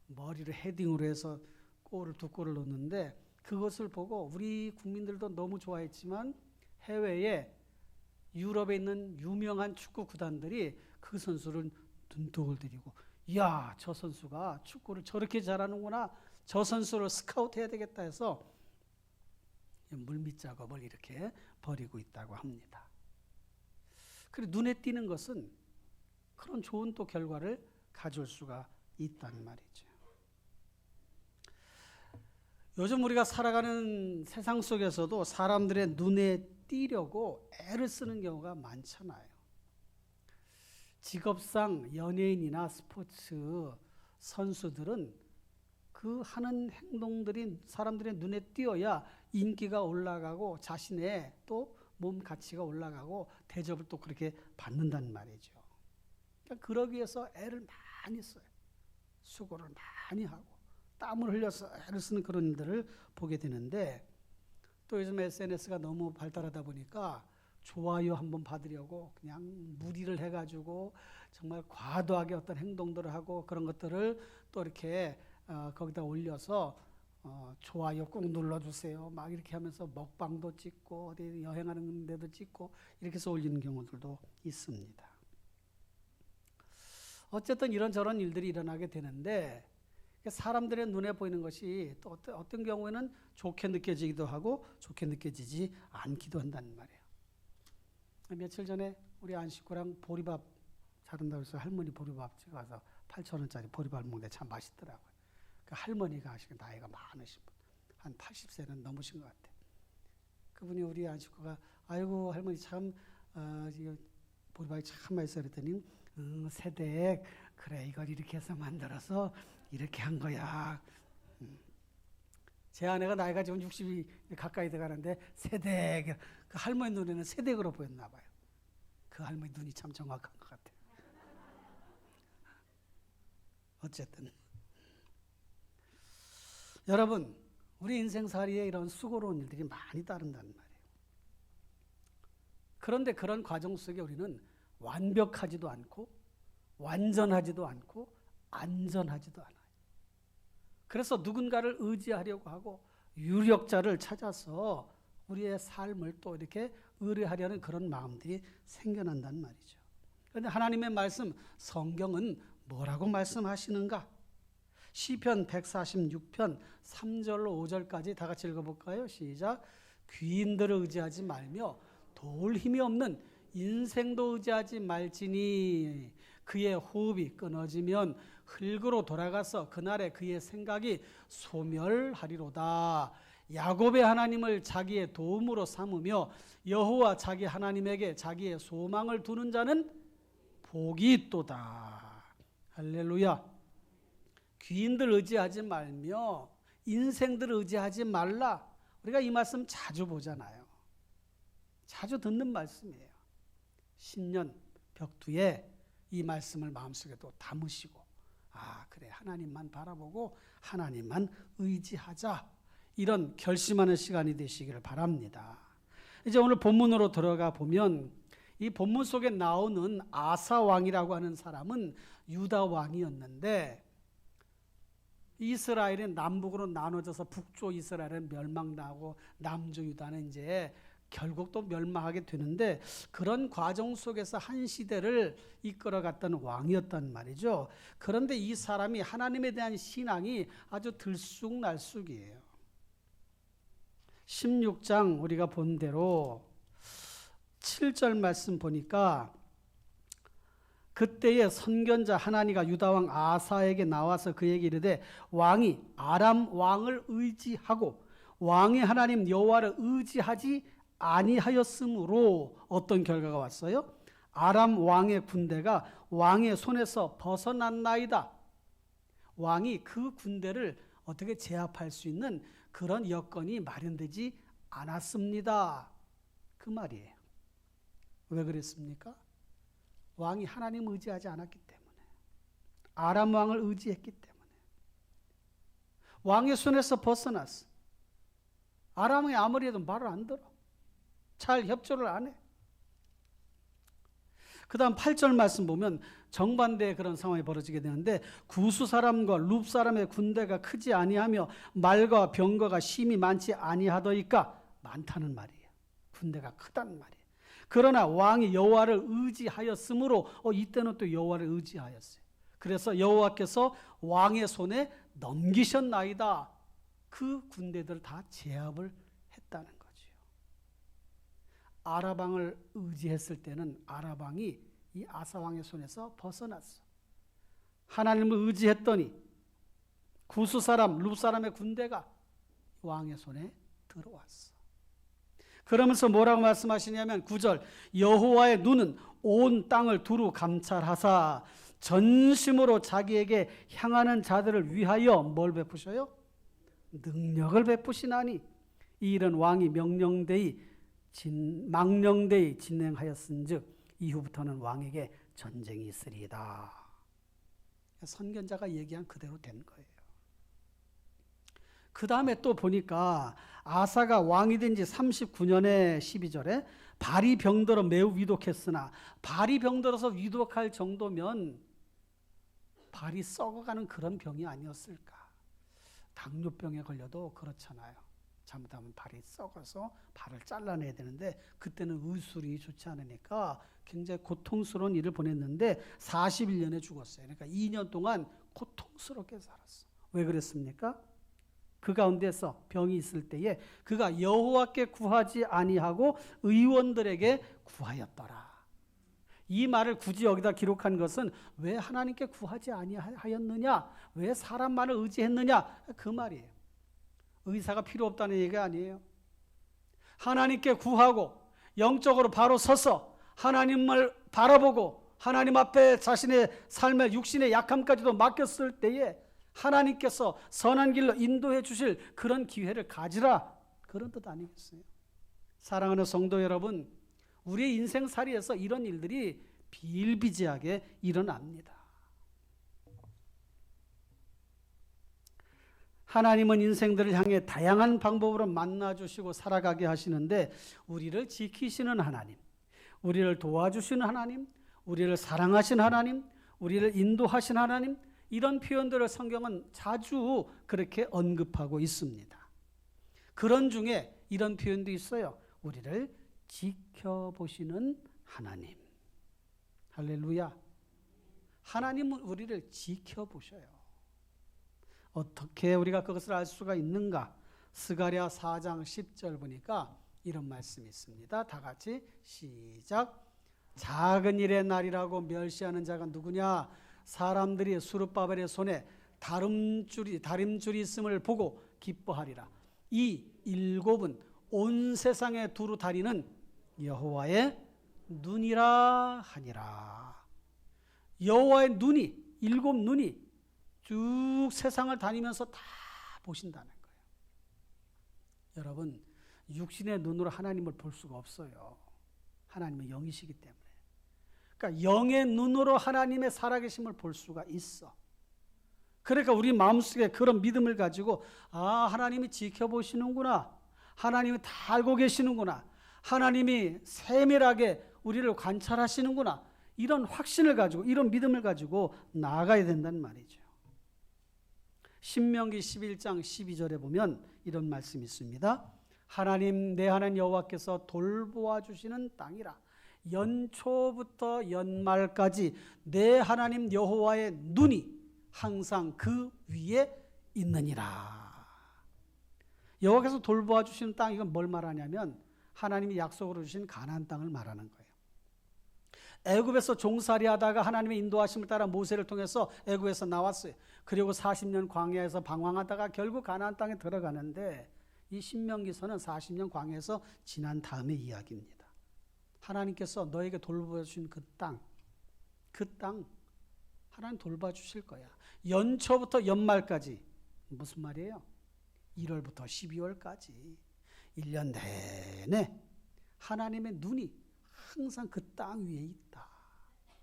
Speaker 1: 머리를 헤딩으로 해서 골을 2골을 넣었는데, 그것을 보고 우리 국민들도 너무 좋아했지만 해외에 유럽에 있는 유명한 축구 구단들이 그 선수를 눈독을 들이고, 이야, 저 선수가 축구를 저렇게 잘하는구나, 저 선수를 스카우트해야 되겠다 해서 물밑 작업을 이렇게 벌이고 있다고 합니다. 그리고 눈에 띄는 것은 그런 좋은 또 결과를 가져올 수가 있다는 말이죠. 요즘 우리가 살아가는 세상 속에서도 사람들의 눈에 띄려고 애를 쓰는 경우가 많잖아요. 직업상 연예인이나 스포츠 선수들은 그 하는 행동들이 사람들의 눈에 띄어야 인기가 올라가고 자신의 또 몸 가치가 올라가고 대접을 또 그렇게 받는단 말이죠. 그러니까 그러기 위해서 애를 많이 써요. 수고를 많이 하고 땀을 흘려서 애를 쓰는 그런 일들을 보게 되는데, 또 요즘 SNS가 너무 발달하다 보니까 좋아요 한번 받으려고 그냥 무리를 해가지고 정말 과도하게 어떤 행동들을 하고 그런 것들을 또 이렇게 거기다 올려서 좋아요 꼭 눌러주세요 막 이렇게 하면서 먹방도 찍고 어디 여행하는 데도 찍고 이렇게 해서 올리는 경우들도 있습니다. 어쨌든 이런저런 일들이 일어나게 되는데, 사람들의 눈에 보이는 것이 또 어떤 경우에는 좋게 느껴지기도 하고 좋게 느껴지지 않기도 한다는 말이에요. 며칠 전에 우리 안식구랑 보리밥 사준다고 해서 할머니 보리밥집 가서 8,000원짜리 보리밥 먹는데 참 맛있더라고요. 그 할머니가 하시고 나이가 많으신 분, 한 80세는 넘으신 것 같아요. 그분이 우리 안식구가 아이고 할머니 참 보리밥이 참 맛있어 그랬더니 새댁 그래 이걸 이렇게 해서 만들어서 이렇게 한 거야. 제 아내가 나이가 지금 60이 가까이 돼가는데 새댁, 그 할머니 눈에는 새댁으로 보였나 봐요. 그 할머니 눈이 참 정확한 것 같아요. 어쨌든 여러분, 우리 인생살이에 이런 수고로운 일들이 많이 따른다는 말이에요. 그런데 그런 과정 속에 우리는 완벽하지도 않고 완전하지도 않고 안전하지도 않아요. 그래서 누군가를 의지하려고 하고 유력자를 찾아서 우리의 삶을 또 이렇게 의뢰하려는 그런 마음들이 생겨난단 말이죠. 그런데 하나님의 말씀, 성경은 뭐라고 말씀하시는가? 시편 146편 3절로 5절까지 다 같이 읽어볼까요? 시작. 귀인들을 의지하지 말며 도울 힘이 없는 인생도 의지하지 말지니 그의 호흡이 끊어지면 흙으로 돌아가서 그날에 그의 생각이 소멸하리로다. 야곱의 하나님을 자기의 도움으로 삼으며 여호와 자기 하나님에게 자기의 소망을 두는 자는 복이 있도다. 할렐루야. 귀인들 의지하지 말며 인생들 의지하지 말라. 우리가 이 말씀 자주 보잖아요. 자주 듣는 말씀이에요. 신년 벽두에 이 말씀을 마음속에 또 담으시고, 아 그래, 하나님만 바라보고 하나님만 의지하자, 이런 결심하는 시간이 되시기를 바랍니다. 이제 오늘 본문으로 들어가 보면 이 본문 속에 나오는 아사 왕이라고 하는 사람은 유다 왕이었는데, 이스라엘은 남북으로 나눠져서 북쪽 이스라엘은 멸망당하고 남쪽 유다는 이제 결국 또 멸망하게 되는데, 그런 과정 속에서 한 시대를 이끌어갔던 왕이었단 말이죠. 그런데 이 사람이 하나님에 대한 신앙이 아주 들쑥날쑥이에요. 16장 우리가 본 대로 7절 말씀 보니까, 그때의 선견자 하나니가 유다왕 아사에게 나와서 그에게 이르되 왕이 아람 왕을 의지하고 왕의 하나님 여호와를 의지하지 아니하였으므로 어떤 결과가 왔어요? 아람 왕의 군대가 왕의 손에서 벗어났나이다. 왕이 그 군대를 어떻게 제압할 수 있는 그런 여건이 마련되지 않았습니다. 그 말이에요. 왜 그랬습니까? 왕이 하나님 의지하지 않았기 때문에, 아람 왕을 의지했기 때문에. 왕의 손에서 벗어났어. 아람이 아무리 해도 말을 안 들어. 잘 협조를 안 해. 그 다음 8절 말씀 보면 정반대의 그런 상황이 벌어지게 되는데, 구수 사람과 룹 사람의 군대가 크지 아니하며 말과 병거가 심히 많지 아니하더이까, 많다는 말이에요. 군대가 크다는 말이에요. 그러나 왕이 여호와를 의지하였으므로, 이때는 또 여호와를 의지하였어요. 그래서 여호와께서 왕의 손에 넘기셨나이다. 그 군대들을 다 제압을 했다는 거죠. 아람왕을 의지했을 때는 아람왕이 이 아사왕의 손에서 벗어났어. 하나님을 의지했더니 구스 사람, 룹 사람의 군대가 왕의 손에 들어왔어. 그러면서 뭐라고 말씀하시냐면 9절, 여호와의 눈은 온 땅을 두루 감찰하사 전심으로 자기에게 향하는 자들을 위하여 뭘 베푸셔요? 능력을 베푸시나니 이 일은 왕이 망령되이 진행하였은즉 이후부터는 왕에게 전쟁이 있으리이다. 선견자가 얘기한 그대로 된 거예요. 그 다음에 또 보니까 아사가 왕이 된 지 39년에 12절에 발이 병들어 매우 위독했으나, 발이 병들어서 위독할 정도면 발이 썩어가는 그런 병이 아니었을까. 당뇨병에 걸려도 그렇잖아요. 잘못하면 발이 썩어서 발을 잘라내야 되는데 그때는 의술이 좋지 않으니까 굉장히 고통스러운 일을 보냈는데 41년에 죽었어요. 그러니까 2년 동안 고통스럽게 살았어. 왜 그랬습니까? 그 가운데서 병이 있을 때에 그가 여호와께 구하지 아니하고 의원들에게 구하였더라. 이 말을 굳이 여기다 기록한 것은 왜 하나님께 구하지 아니하였느냐, 왜 사람만을 의지했느냐, 그 말이에요. 의사가 필요 없다는 얘기가 아니에요. 하나님께 구하고 영적으로 바로 서서 하나님을 바라보고 하나님 앞에 자신의 삶의 육신의 약함까지도 맡겼을 때에 하나님께서 선한 길로 인도해 주실 그런 기회를 가지라, 그런 뜻 아니겠어요? 사랑하는 성도 여러분, 우리의 인생살이에서 이런 일들이 비일비재하게 일어납니다. 하나님은 인생들을 향해 다양한 방법으로 만나주시고 살아가게 하시는데, 우리를 지키시는 하나님, 우리를 도와주시는 하나님, 우리를 사랑하신 하나님, 우리를 인도하신 하나님, 이런 표현들을 성경은 자주 그렇게 언급하고 있습니다. 그런 중에 이런 표현도 있어요. 우리를 지켜보시는 하나님. 할렐루야. 하나님은 우리를 지켜보셔요. 어떻게 우리가 그것을 알 수가 있는가? 스가랴 4장 10절 보니까 이런 말씀이 있습니다. 다 같이 시작. 작은 일의 날이라고 멸시하는 자가 누구냐? 사람들이 수룹바벨의 손에 다림줄이 있음을 보고 기뻐하리라. 이 일곱은 온 세상에 두루 다니는 여호와의 눈이라 하니라. 여호와의 눈이, 일곱 눈이 쭉 세상을 다니면서 다 보신다는 거예요. 여러분, 육신의 눈으로 하나님을 볼 수가 없어요. 하나님은 영이시기 때문에. 그러니까 영의 눈으로 하나님의 살아계심을 볼 수가 있어. 그러니까 우리 마음속에 그런 믿음을 가지고 하나님이 지켜보시는구나. 하나님이 다 알고 계시는구나. 하나님이 세밀하게 우리를 관찰하시는구나. 이런 확신을 가지고, 이런 믿음을 가지고 나아가야 된다는 말이죠. 신명기 11장 12절에 보면 이런 말씀이 있습니다. 하나님, 내 하나님 여호와께서 돌보아 주시는 땅이라. 연초부터 연말까지 내 하나님 여호와의 눈이 항상 그 위에 있느니라. 여호와께서 돌보아 주시는 땅, 이건 뭘 말하냐면 하나님이 약속으로 주신 가나안 땅을 말하는 거예요. 애굽에서 종살이 하다가 하나님의 인도하심을 따라 모세를 통해서 애굽에서 나왔어요. 그리고 40년 광야에서 방황하다가 결국 가나안 땅에 들어가는데, 이 신명기서는 40년 광야에서 지난 다음의 이야기입니다. 하나님께서 너에게 돌보아 주신 그 땅 하나님 돌봐 주실 거야. 연초부터 연말까지. 무슨 말이에요? 1월부터 12월까지 1년 내내 하나님의 눈이 항상 그 땅 위에 있다.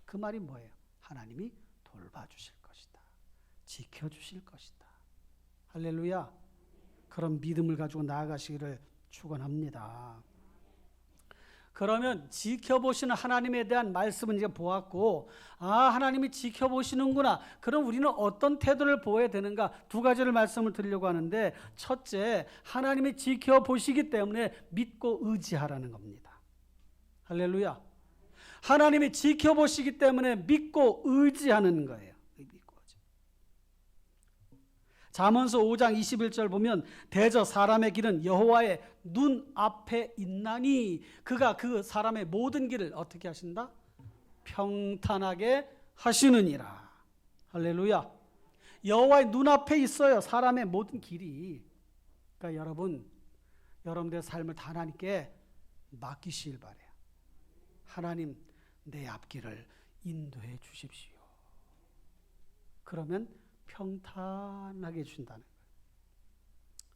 Speaker 1: 그 말이 뭐예요? 하나님이 돌봐 주실 것이다. 지켜 주실 것이다. 할렐루야. 그런 믿음을 가지고 나아가시기를 축원합니다. 그러면 지켜보시는 하나님에 대한 말씀은 이제 보았고, 하나님이 지켜보시는구나. 그럼 우리는 어떤 태도를 보여야 되는가? 두 가지를 말씀을 드리려고 하는데, 첫째, 하나님이 지켜보시기 때문에 믿고 의지하라는 겁니다. 할렐루야. 하나님이 지켜보시기 때문에 믿고 의지하는 거예요. 잠언서 5장 21절 보면 대저 사람의 길은 여호와의 눈 앞에 있나니 그가 그 사람의 모든 길을 어떻게 하신다? 평탄하게 하시느니라. 할렐루야. 여호와의 눈 앞에 있어요. 사람의 모든 길이. 그러니까 여러분들의 삶을 다 하나님께 맡기시길 바래요. 하나님, 내 앞길을 인도해 주십시오. 그러면 평탄하게 해준다는 거예요.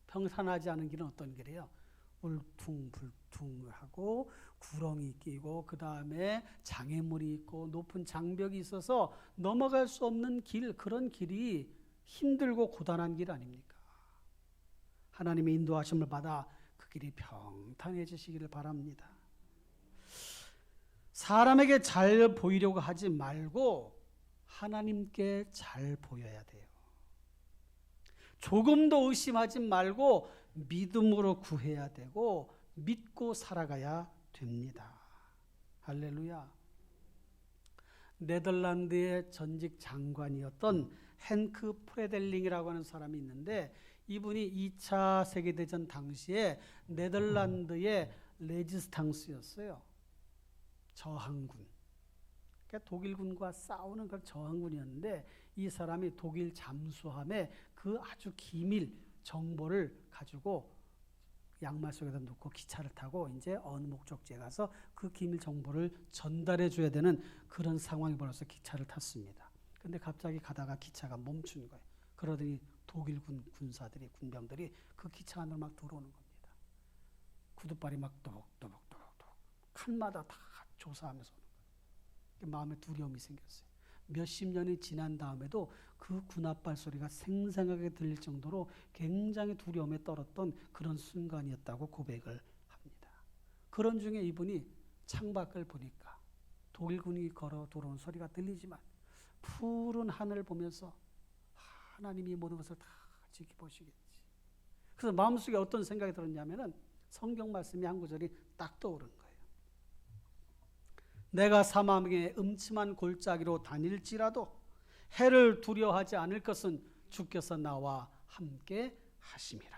Speaker 1: 평탄하지 않은 길은 어떤 길이에요? 울퉁불퉁하고 구렁이 끼고 그 다음에 장애물이 있고 높은 장벽이 있어서 넘어갈 수 없는 길, 그런 길이 힘들고 고단한 길 아닙니까? 하나님의 인도하심을 받아 그 길이 평탄해지시기를 바랍니다. 사람에게 잘 보이려고 하지 말고 하나님께 잘 보여야 돼요. 조금도 의심하지 말고 믿음으로 구해야 되고 믿고 살아가야 됩니다. 할렐루야. 네덜란드의 전직 장관이었던 헨크 프레델링이라고 하는 사람이 있는데, 이분이 2차 세계대전 당시에 네덜란드의 레지스탕스였어요. 저항군. 그러니까 독일군과 싸우는 그런 저항군이었는데, 이 사람이 독일 잠수함에 그 아주 기밀 정보를 가지고 양말 속에다 놓고 기차를 타고 이제 어느 목적지에 가서 그 기밀 정보를 전달해 줘야 되는 그런 상황이 벌어서 기차를 탔습니다. 근데 갑자기 가다가 기차가 멈춘 거예요. 그러더니 독일군 군사들이, 군병들이 그 기차 안으로 막 들어오는 겁니다. 구둣발이 막 또박또박또박또박 칸마다 다 조사하면서 오는 거예요. 마음에 두려움이 생겼어요. 몇십 년이 지난 다음에도 그 군홧발 소리가 생생하게 들릴 정도로 굉장히 두려움에 떨었던 그런 순간이었다고 고백을 합니다. 그런 중에 이분이 창밖을 보니까 독일군이 걸어 들어온 소리가 들리지만 푸른 하늘을 보면서 하나님이 모든 것을 다 지켜보시겠지. 그래서 마음속에 어떤 생각이 들었냐면은 성경 말씀이 한 구절이 딱 떠오른 거예요. 내가 사망의 음침한 골짜기로 다닐지라도 해를 두려워하지 않을 것은 주께서 나와 함께 하심이라.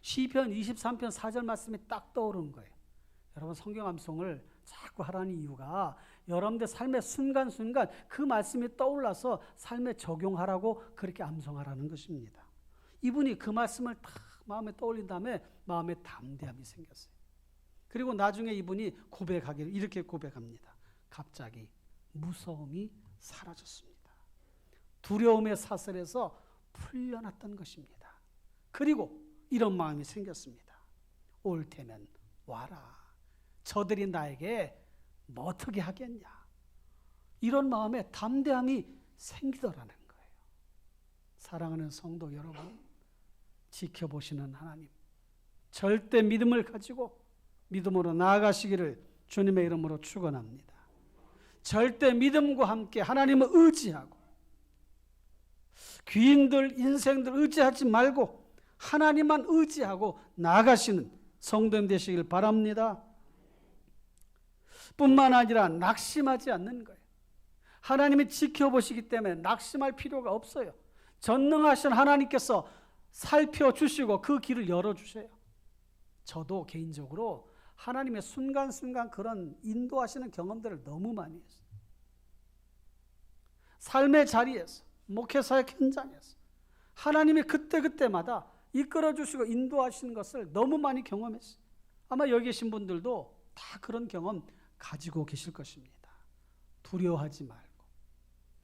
Speaker 1: 시편 23편 4절 말씀이 딱 떠오른 거예요. 여러분, 성경 암송을 자꾸 하라는 이유가 여러분들 삶의 순간순간 그 말씀이 떠올라서 삶에 적용하라고 그렇게 암송하라는 것입니다. 이분이 그 말씀을 다 마음에 떠올린 다음에 마음에 담대함이 생겼어요. 그리고 나중에 이분이 고백하기를 이렇게 고백합니다. 갑자기 무서움이 사라졌습니다. 두려움의 사슬에서 풀려났던 것입니다. 그리고 이런 마음이 생겼습니다. 올 테면 와라. 저들이 나에게 뭐 어떻게 하겠냐. 이런 마음에 담대함이 생기더라는 거예요. 사랑하는 성도 여러분, 지켜보시는 하나님, 절대 믿음을 가지고 믿음으로 나아가시기를 주님의 이름으로 축원합니다. 절대 믿음과 함께 하나님을 의지하고 귀인들, 인생들 의지하지 말고 하나님만 의지하고 나아가시는 성도님 되시길 바랍니다. 뿐만 아니라 낙심하지 않는 거예요. 하나님이 지켜보시기 때문에 낙심할 필요가 없어요. 전능하신 하나님께서 살펴주시고 그 길을 열어주세요. 저도 개인적으로 하나님의 순간순간 그런 인도하시는 경험들을 너무 많이 했어요. 삶의 자리에서, 목회사역 현장에서 하나님이 그때그때마다 이끌어주시고 인도하시는 것을 너무 많이 경험했어요. 아마 여기 계신 분들도 다 그런 경험 가지고 계실 것입니다. 두려워하지 말고,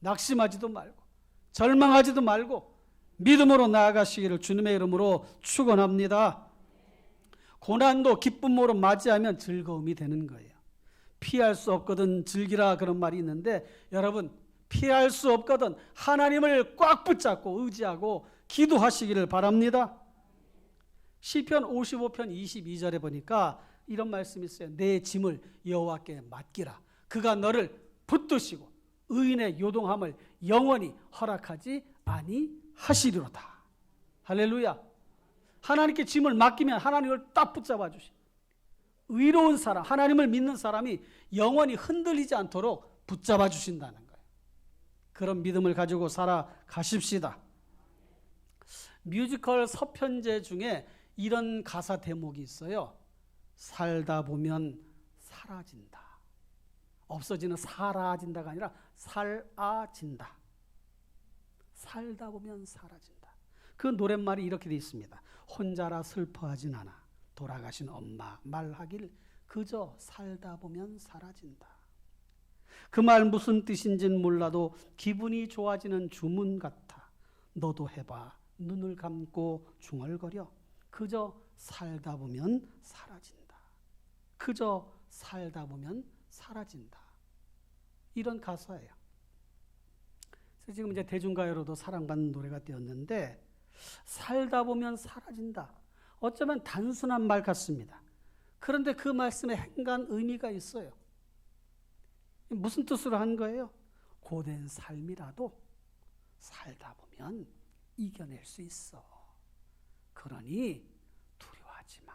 Speaker 1: 낙심하지도 말고, 절망하지도 말고 믿음으로 나아가시기를 주님의 이름으로 축원합니다. 고난도 기쁨으로 맞이하면 즐거움이 되는 거예요. 피할 수 없거든 즐기라 그런 말이 있는데 여러분, 피할 수 없거든 하나님을 꽉 붙잡고 의지하고 기도하시기를 바랍니다. 시편 55편 22절에 보니까 이런 말씀이 있어요. 내 짐을 여호와께 맡기라. 그가 너를 붙드시고 의인의 요동함을 영원히 허락하지 아니하시리로다. 할렐루야. 하나님께 짐을 맡기면 하나님을 딱 붙잡아 주시. 의로운 사람, 하나님을 믿는 사람이 영원히 흔들리지 않도록 붙잡아 주신다는 거예요. 그런 믿음을 가지고 살아가십시다. 뮤지컬 서편제 중에 이런 가사 대목이 있어요. 살다 보면 사라진다. 없어지는 사라진다가 아니라 살아진다. 살다 보면 사라진다. 그 노랫말이 이렇게 되어 있습니다. 혼자라 슬퍼하진 않아. 돌아가신 엄마 말하길 그저 살다 보면 사라진다. 그 말 무슨 뜻인지는 몰라도 기분이 좋아지는 주문 같아. 너도 해봐. 눈을 감고 중얼거려. 그저 살다 보면 사라진다. 그저 살다 보면 사라진다. 이런 가사예요. 그래서 지금 이제 대중가요로도 사랑받는 노래가 되었는데 살다 보면 사라진다. 어쩌면 단순한 말 같습니다. 그런데 그 말씀에 행간 의미가 있어요. 무슨 뜻으로 한 거예요? 고된 삶이라도 살다 보면 이겨낼 수 있어. 그러니 두려워하지 마.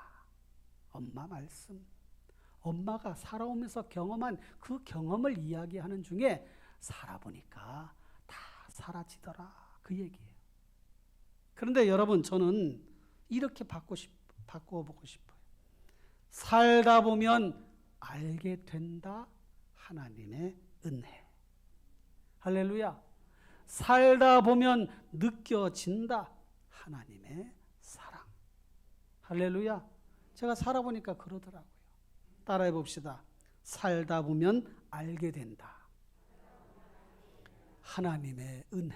Speaker 1: 엄마 말씀. 엄마가 살아오면서 경험한 그 경험을 이야기하는 중에 살아보니까 다 사라지더라. 그 얘기예요. 그런데 여러분, 저는 이렇게 바꿔보고 싶어요. 살다 보면 알게 된다. 하나님의 은혜. 할렐루야. 살다 보면 느껴진다. 하나님의 사랑. 할렐루야. 제가 살아보니까 그러더라고요. 따라해 봅시다. 살다 보면 알게 된다. 하나님의 은혜.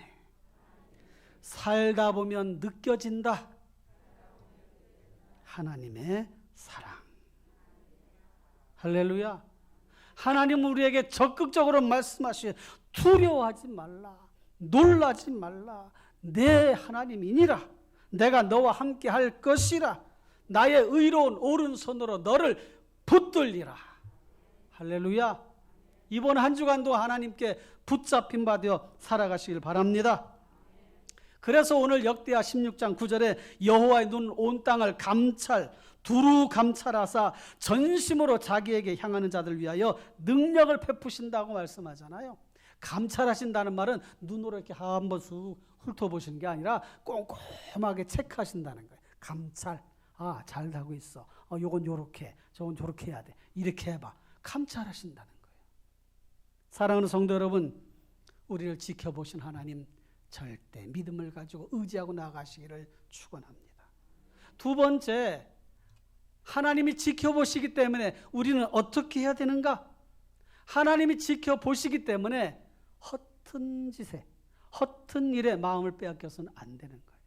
Speaker 1: 살다 보면 느껴진다. 하나님의 사랑. 할렐루야. 하나님 우리에게 적극적으로 말씀하시오. 두려워하지 말라. 놀라지 말라. 내 하나님이니라. 내가 너와 함께 할 것이라. 나의 의로운 오른손으로 너를 붙들리라. 할렐루야. 이번 한 주간도 하나님께 붙잡힌 바 되어 살아가시길 바랍니다. 그래서 오늘 역대하 16장 9절에 여호와의 눈 온 땅을 두루 감찰하사 전심으로 자기에게 향하는 자들 위하여 능력을 베푸신다고 말씀하잖아요. 감찰하신다는 말은 눈으로 이렇게 한번 쑥 훑어보시는 게 아니라 꼼꼼하게 체크하신다는 거예요. 감찰. 아, 잘 하고 있어. 요건 요렇게, 저건 저렇게 해야 돼. 이렇게 해봐. 감찰하신다는 거예요. 사랑하는 성도 여러분, 우리를 지켜보신 하나님 절대 믿음을 가지고 의지하고 나가시기를 축원합니다. 두 번째, 하나님이 지켜보시기 때문에 우리는 어떻게 해야 되는가? 하나님이 지켜보시기 때문에 허튼 짓에, 허튼 일에 마음을 빼앗겨서는 안 되는 거예요.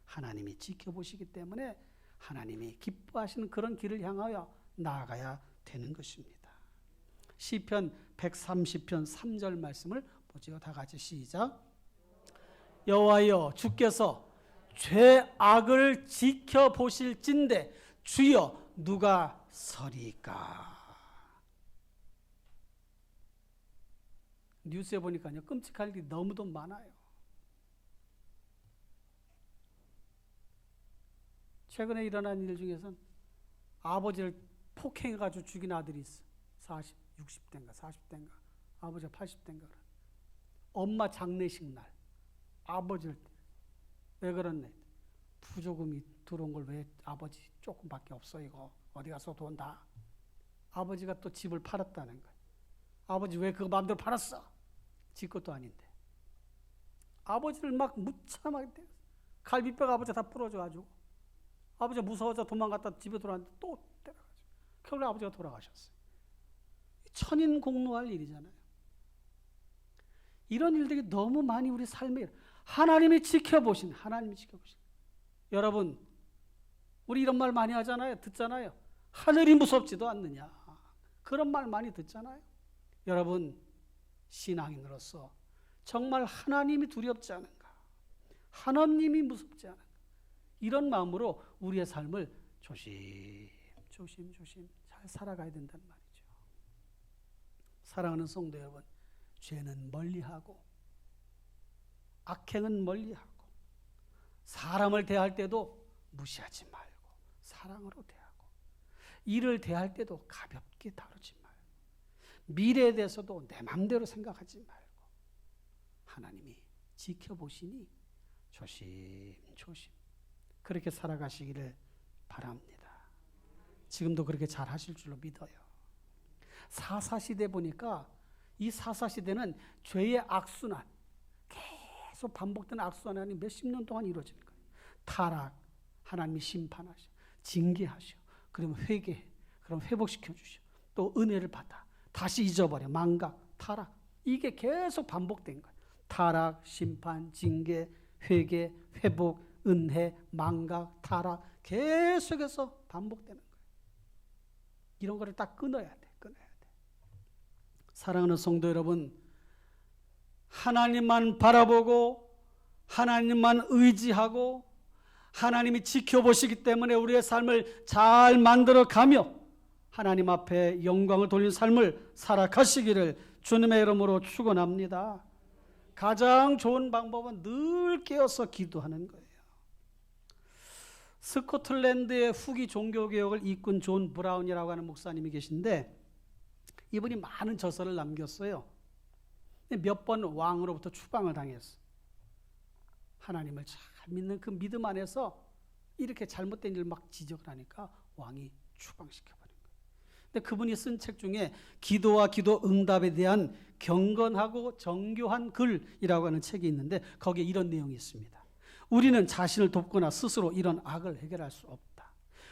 Speaker 1: 하나님이 지켜보시기 때문에 하나님이 기뻐하시는 그런 길을 향하여 나아가야 되는 것입니다. 시편 130편 3절 말씀을 보죠. 다 같이 시작. 여호와여, 주께서 죄악을 지켜보실진대 주여 누가 서리까? 뉴스에 보니까요, 끔찍할 일이 너무도 많아요. 최근에 일어난 일 중에서는 아버지를 폭행해가지고 죽인 아들이 있어. 60대인가 40대인가 아버지가 80대인가. 엄마 장례식 날 아버지를 왜 그러네? 부조금이 들어온 걸 왜 아버지 조금밖에 없어 이거 어디 가서 돈 다. 아버지가 또 집을 팔았다는 거야. 아버지 왜 그거 마음대로 팔았어? 지 것도 아닌데. 아버지를 막 무참하게 때렸어. 갈비뼈가 아버지가 다 부러져가지고 아버지가 무서워서 도망갔다 집에 돌아왔는데 또 때려가지고 결국 아버지가 돌아가셨어요. 천인공노할 일이잖아요. 이런 일들이 너무 많이 우리 삶에 하나님이 지켜보신. 여러분, 우리 이런 말 많이 하잖아요. 듣잖아요. 하늘이 무섭지도 않느냐. 그런 말 많이 듣잖아요. 여러분, 신앙인으로서 정말 하나님이 두렵지 않은가? 하나님이 무섭지 않은가? 이런 마음으로 우리의 삶을 조심 잘 살아가야 된다는 말이죠. 사랑하는 성도 여러분, 죄는 멀리하고 악행은 멀리하고 사람을 대할 때도 무시하지 말고 사랑으로 대하고 일을 대할 때도 가볍게 다루지 말고 미래에 대해서도 내 마음대로 생각하지 말고 하나님이 지켜보시니 조심 그렇게 살아가시기를 바랍니다. 지금도 그렇게 잘 하실 줄로 믿어요. 사사시대 보니까 이 사사시대는 죄의 악순환, 계속 반복되는 악순환이 몇십 년 동안 이루어지는 거예요. 타락, 하나님이 심판하셔, 징계하셔, 그러면 회개해, 그럼 회복시켜 주셔, 또 은혜를 받아, 다시 잊어버려, 망각, 타락. 이게 계속 반복된 거예요. 타락, 심판, 징계, 회개, 회복, 은혜, 망각, 타락 계속해서 반복되는 거예요. 이런 거를 딱 끊어야 돼. 사랑하는 성도 여러분, 하나님만 바라보고 하나님만 의지하고 하나님이 지켜보시기 때문에 우리의 삶을 잘 만들어가며 하나님 앞에 영광을 돌리는 삶을 살아가시기를 주님의 이름으로 축원합니다. 가장 좋은 방법은 늘 깨어서 기도하는 거예요. 스코틀랜드의 후기 종교개혁을 이끈 존 브라운이라고 하는 목사님이 계신데 이분이 많은 저서를 남겼어요. 몇 번 왕으로부터 추방을 당했어. 하나님을 잘 믿는 그 믿음 안에서 이렇게 잘못된 일을 막 지적을 하니까 왕이 추방시켜버린 거예요. 근데 그분이 쓴 책 중에 기도와 기도 응답에 대한 경건하고 정교한 글이라고 하는 책이 있는데 거기에 이런 내용이 있습니다. 우리는 자신을 돕거나 스스로 이런 악을 해결할 수 없다.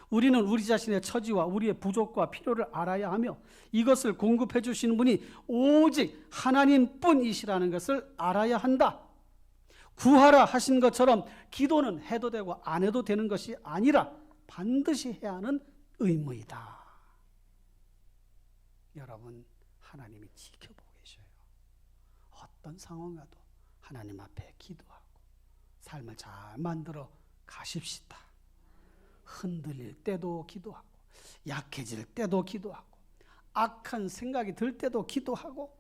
Speaker 1: 우리는 우리 자신의 처지와 우리의 부족과 필요를 알아야 하며 이것을 공급해 주시는 분이 오직 하나님뿐이시라는 것을 알아야 한다. 구하라 하신 것처럼 기도는 해도 되고 안 해도 되는 것이 아니라 반드시 해야 하는 의무이다. 여러분, 하나님이 지켜보고 계셔요. 어떤 상황 가도 하나님 앞에 기도하고 삶을 잘 만들어 가십시다. 흔들릴 때도 기도하고 약해질 때도 기도하고 악한 생각이 들 때도 기도하고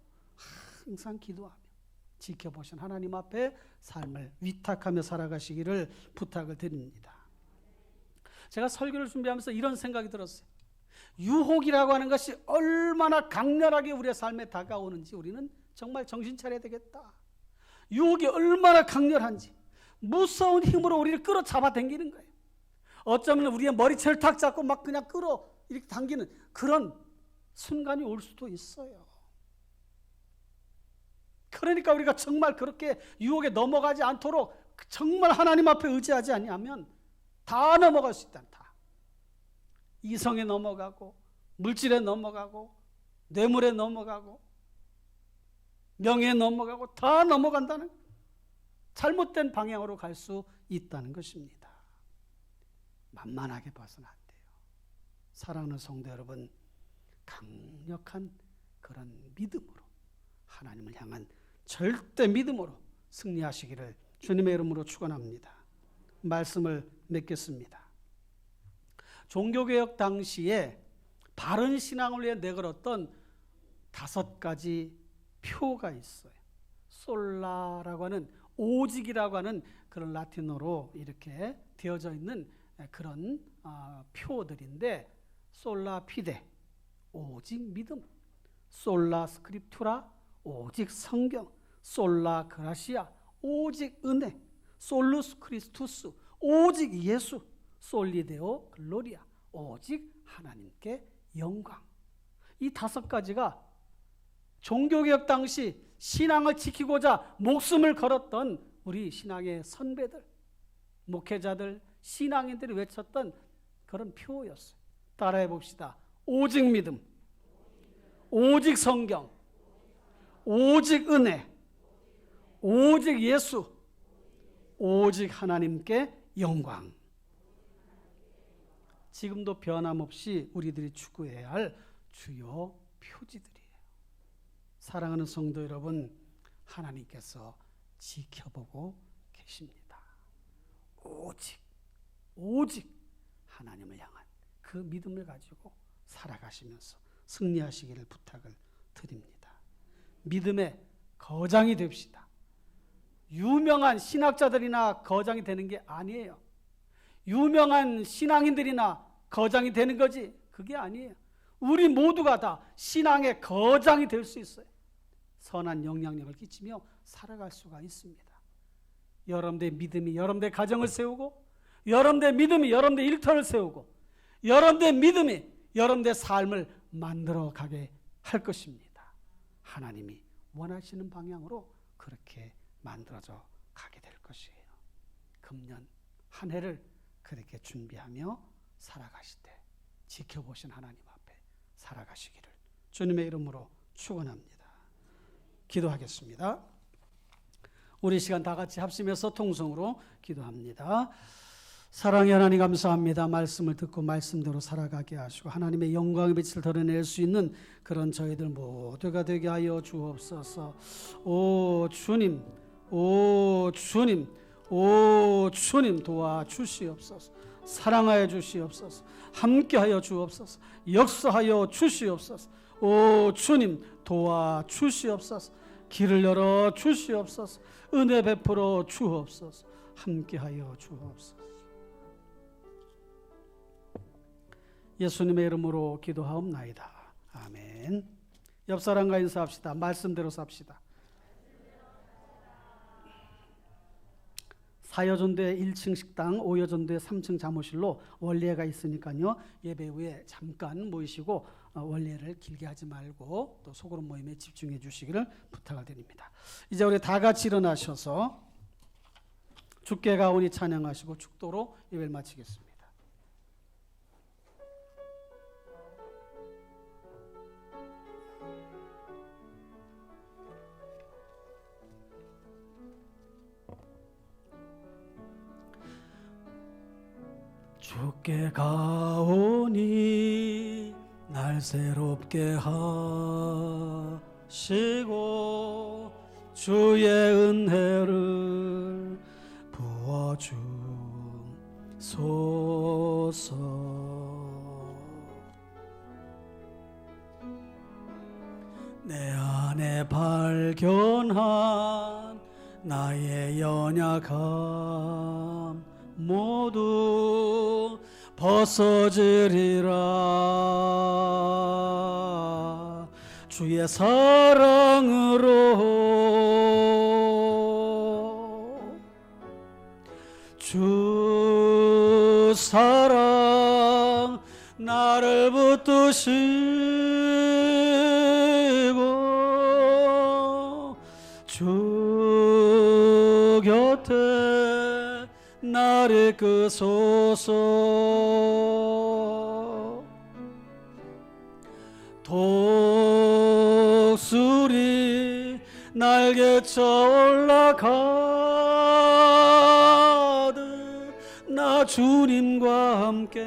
Speaker 1: 항상 기도하며 지켜보신 하나님 앞에 삶을 위탁하며 살아가시기를 부탁을 드립니다. 제가 설교를 준비하면서 이런 생각이 들었어요. 유혹이라고 하는 것이 얼마나 강렬하게 우리의 삶에 다가오는지 우리는 정말 정신 차려야 되겠다. 유혹이 얼마나 강렬한지 무서운 힘으로 우리를 끌어잡아 당기는 거예요. 어쩌면 우리의 머리채를 탁 잡고 막 그냥 끌어 이렇게 당기는 그런 순간이 올 수도 있어요. 그러니까 우리가 정말 그렇게 유혹에 넘어가지 않도록 정말 하나님 앞에 의지하지 아니하면 다 넘어갈 수 있다. 다. 이성에 넘어가고 물질에 넘어가고 뇌물에 넘어가고 명예에 넘어가고 다 넘어간다는, 잘못된 방향으로 갈 수 있다는 것입니다. 만만하게 봐서는 안 돼요. 사랑하는 성도 여러분, 강력한 그런 믿음으로, 하나님을 향한 절대 믿음으로 승리하시기를 주님의 이름으로 축원합니다. 말씀을 맺겠습니다. 종교개혁 당시에 바른 신앙을 위해 내걸었던 5가지 표가 있어요. 솔라라고 하는, 오직이라고 하는 그런 라틴어로 이렇게 되어져 있는 그런 표들인데, 솔라 피데, 오직 믿음, 솔라 스크립투라, 오직 성경, 솔라 그라시아, 오직 은혜, 솔루스 크리스투스, 오직 예수, 솔리데오 글로리아, 오직 하나님께 영광. 이 5가지가 종교개혁 당시 신앙을 지키고자 목숨을 걸었던 우리 신앙의 선배들, 목회자들, 신앙인들이 외쳤던 그런 표였어요. 따라해 봅시다. 오직 믿음, 오직 성경, 오직 은혜, 오직 예수, 오직 하나님께 영광. 지금도 변함없이 우리들이 추구해야 할 주요 표지들이에요. 사랑하는 성도 여러분, 하나님께서 지켜보고 계십니다. 오직 하나님을 향한 그 믿음을 가지고 살아가시면서 승리하시기를 부탁을 드립니다. 믿음의 거장이 됩시다. 유명한 신학자들이나 거장이 되는 게 아니에요. 유명한 신앙인들이나 거장이 되는 거지 그게 아니에요. 우리 모두가 다 신앙의 거장이 될 수 있어요. 선한 영향력을 끼치며 살아갈 수가 있습니다. 여러분들의 믿음이 여러분들의 가정을 세우고, 여러분들의 믿음이 여러분들의 일터를 세우고, 여러분들의 믿음이 여러분들의 삶을 만들어가게 할 것입니다. 하나님이 원하시는 방향으로 그렇게 만들어져 가게 될 것이에요. 금년 한 해를 그렇게 준비하며 살아가실 때 지켜보신 하나님 앞에 살아가시기를 주님의 이름으로 축원합니다. 기도하겠습니다. 우리 시간 다 같이 합심해서 통성으로 기도합니다. 사랑의 하나님 감사합니다. 말씀을 듣고 말씀대로 살아가게 하시고 하나님의 영광의 빛을 드러낼 수 있는 그런 저희들 모두가 되게 하여 주옵소서. 오 주님, 오 주님, 오 주님 도와주시옵소서. 사랑하여 주시옵소서. 함께하여 주옵소서. 역사하여 주시옵소서. 오 주님 도와주시옵소서. 길을 열어 주시옵소서. 은혜 베풀어 주옵소서. 함께하여 주옵소서. 예수님의 이름으로 기도하옵나이다. 아멘. 옆 사람과 인사합시다. 말씀대로 삽시다. 사여전도의 1층 식당, 5여전도의 3층 사무실로 원례가 있으니까요. 예배 후에 잠깐 모이시고 원례를 길게 하지 말고 또 소그룹 모임에 집중해 주시기를 부탁을 드립니다. 이제 우리 다 같이 일어나셔서 주께 가오니 찬양하시고 축도로 예배를 마치겠습니다. 주께 가오니 날 새롭게 하시고 주의 은혜를 부어주소서. 내 안에 발견한 나의 연약함 모두 벗어지리라. 주의 사랑으로 주 사랑 나를 붙드시고 주 곁에 나 가르치소서. 독수리 날개쳐 올라가듯 나 주님과 함께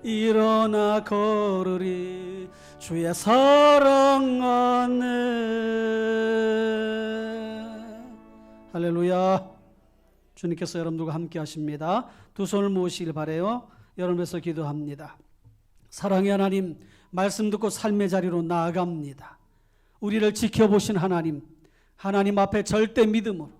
Speaker 1: 일어나 걸으리. 주의 사랑 안에. 할렐루야. 주님께서 여러분들과 함께 하십니다. 두 손을 모으시길 바라요. 여러분께서 기도합니다. 사랑의 하나님, 말씀 듣고 삶의 자리로 나아갑니다. 우리를 지켜보신 하나님, 하나님 앞에 절대 믿음으로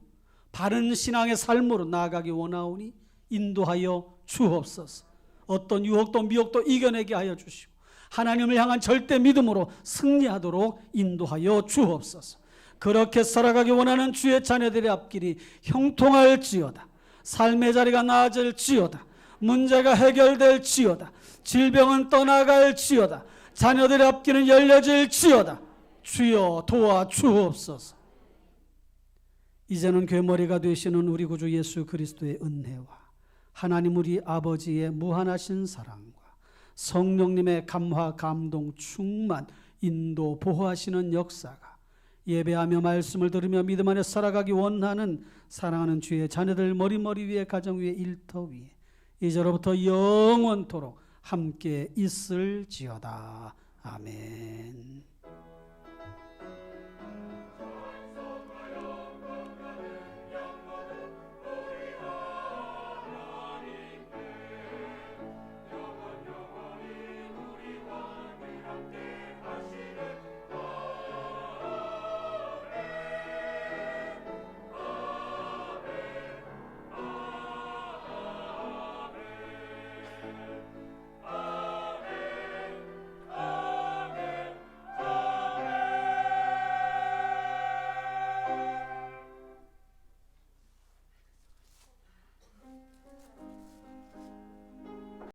Speaker 1: 바른 신앙의 삶으로 나아가기 원하오니 인도하여 주옵소서. 어떤 유혹도 미혹도 이겨내게 하여 주시고 하나님을 향한 절대 믿음으로 승리하도록 인도하여 주옵소서. 그렇게 살아가기 원하는 주의 자녀들의 앞길이 형통할지어다. 삶의 자리가 나아질지어다. 문제가 해결될지어다. 질병은 떠나갈지어다. 자녀들의 앞길은 열려질지어다. 주여 도와 주옵소서. 이제는 괴머리가 되시는 우리 구주 예수 그리스도의 은혜와 하나님 우리 아버지의 무한하신 사랑과 성령님의 감화 감동 충만 인도 보호하시는 역사가 예배하며 말씀을 들으며 믿음 안에 살아가기 원하는 사랑하는 주의 자녀들 머리 위에 가정 위에 일터 위에 이제로부터 영원토록 함께 있을지어다. 아멘.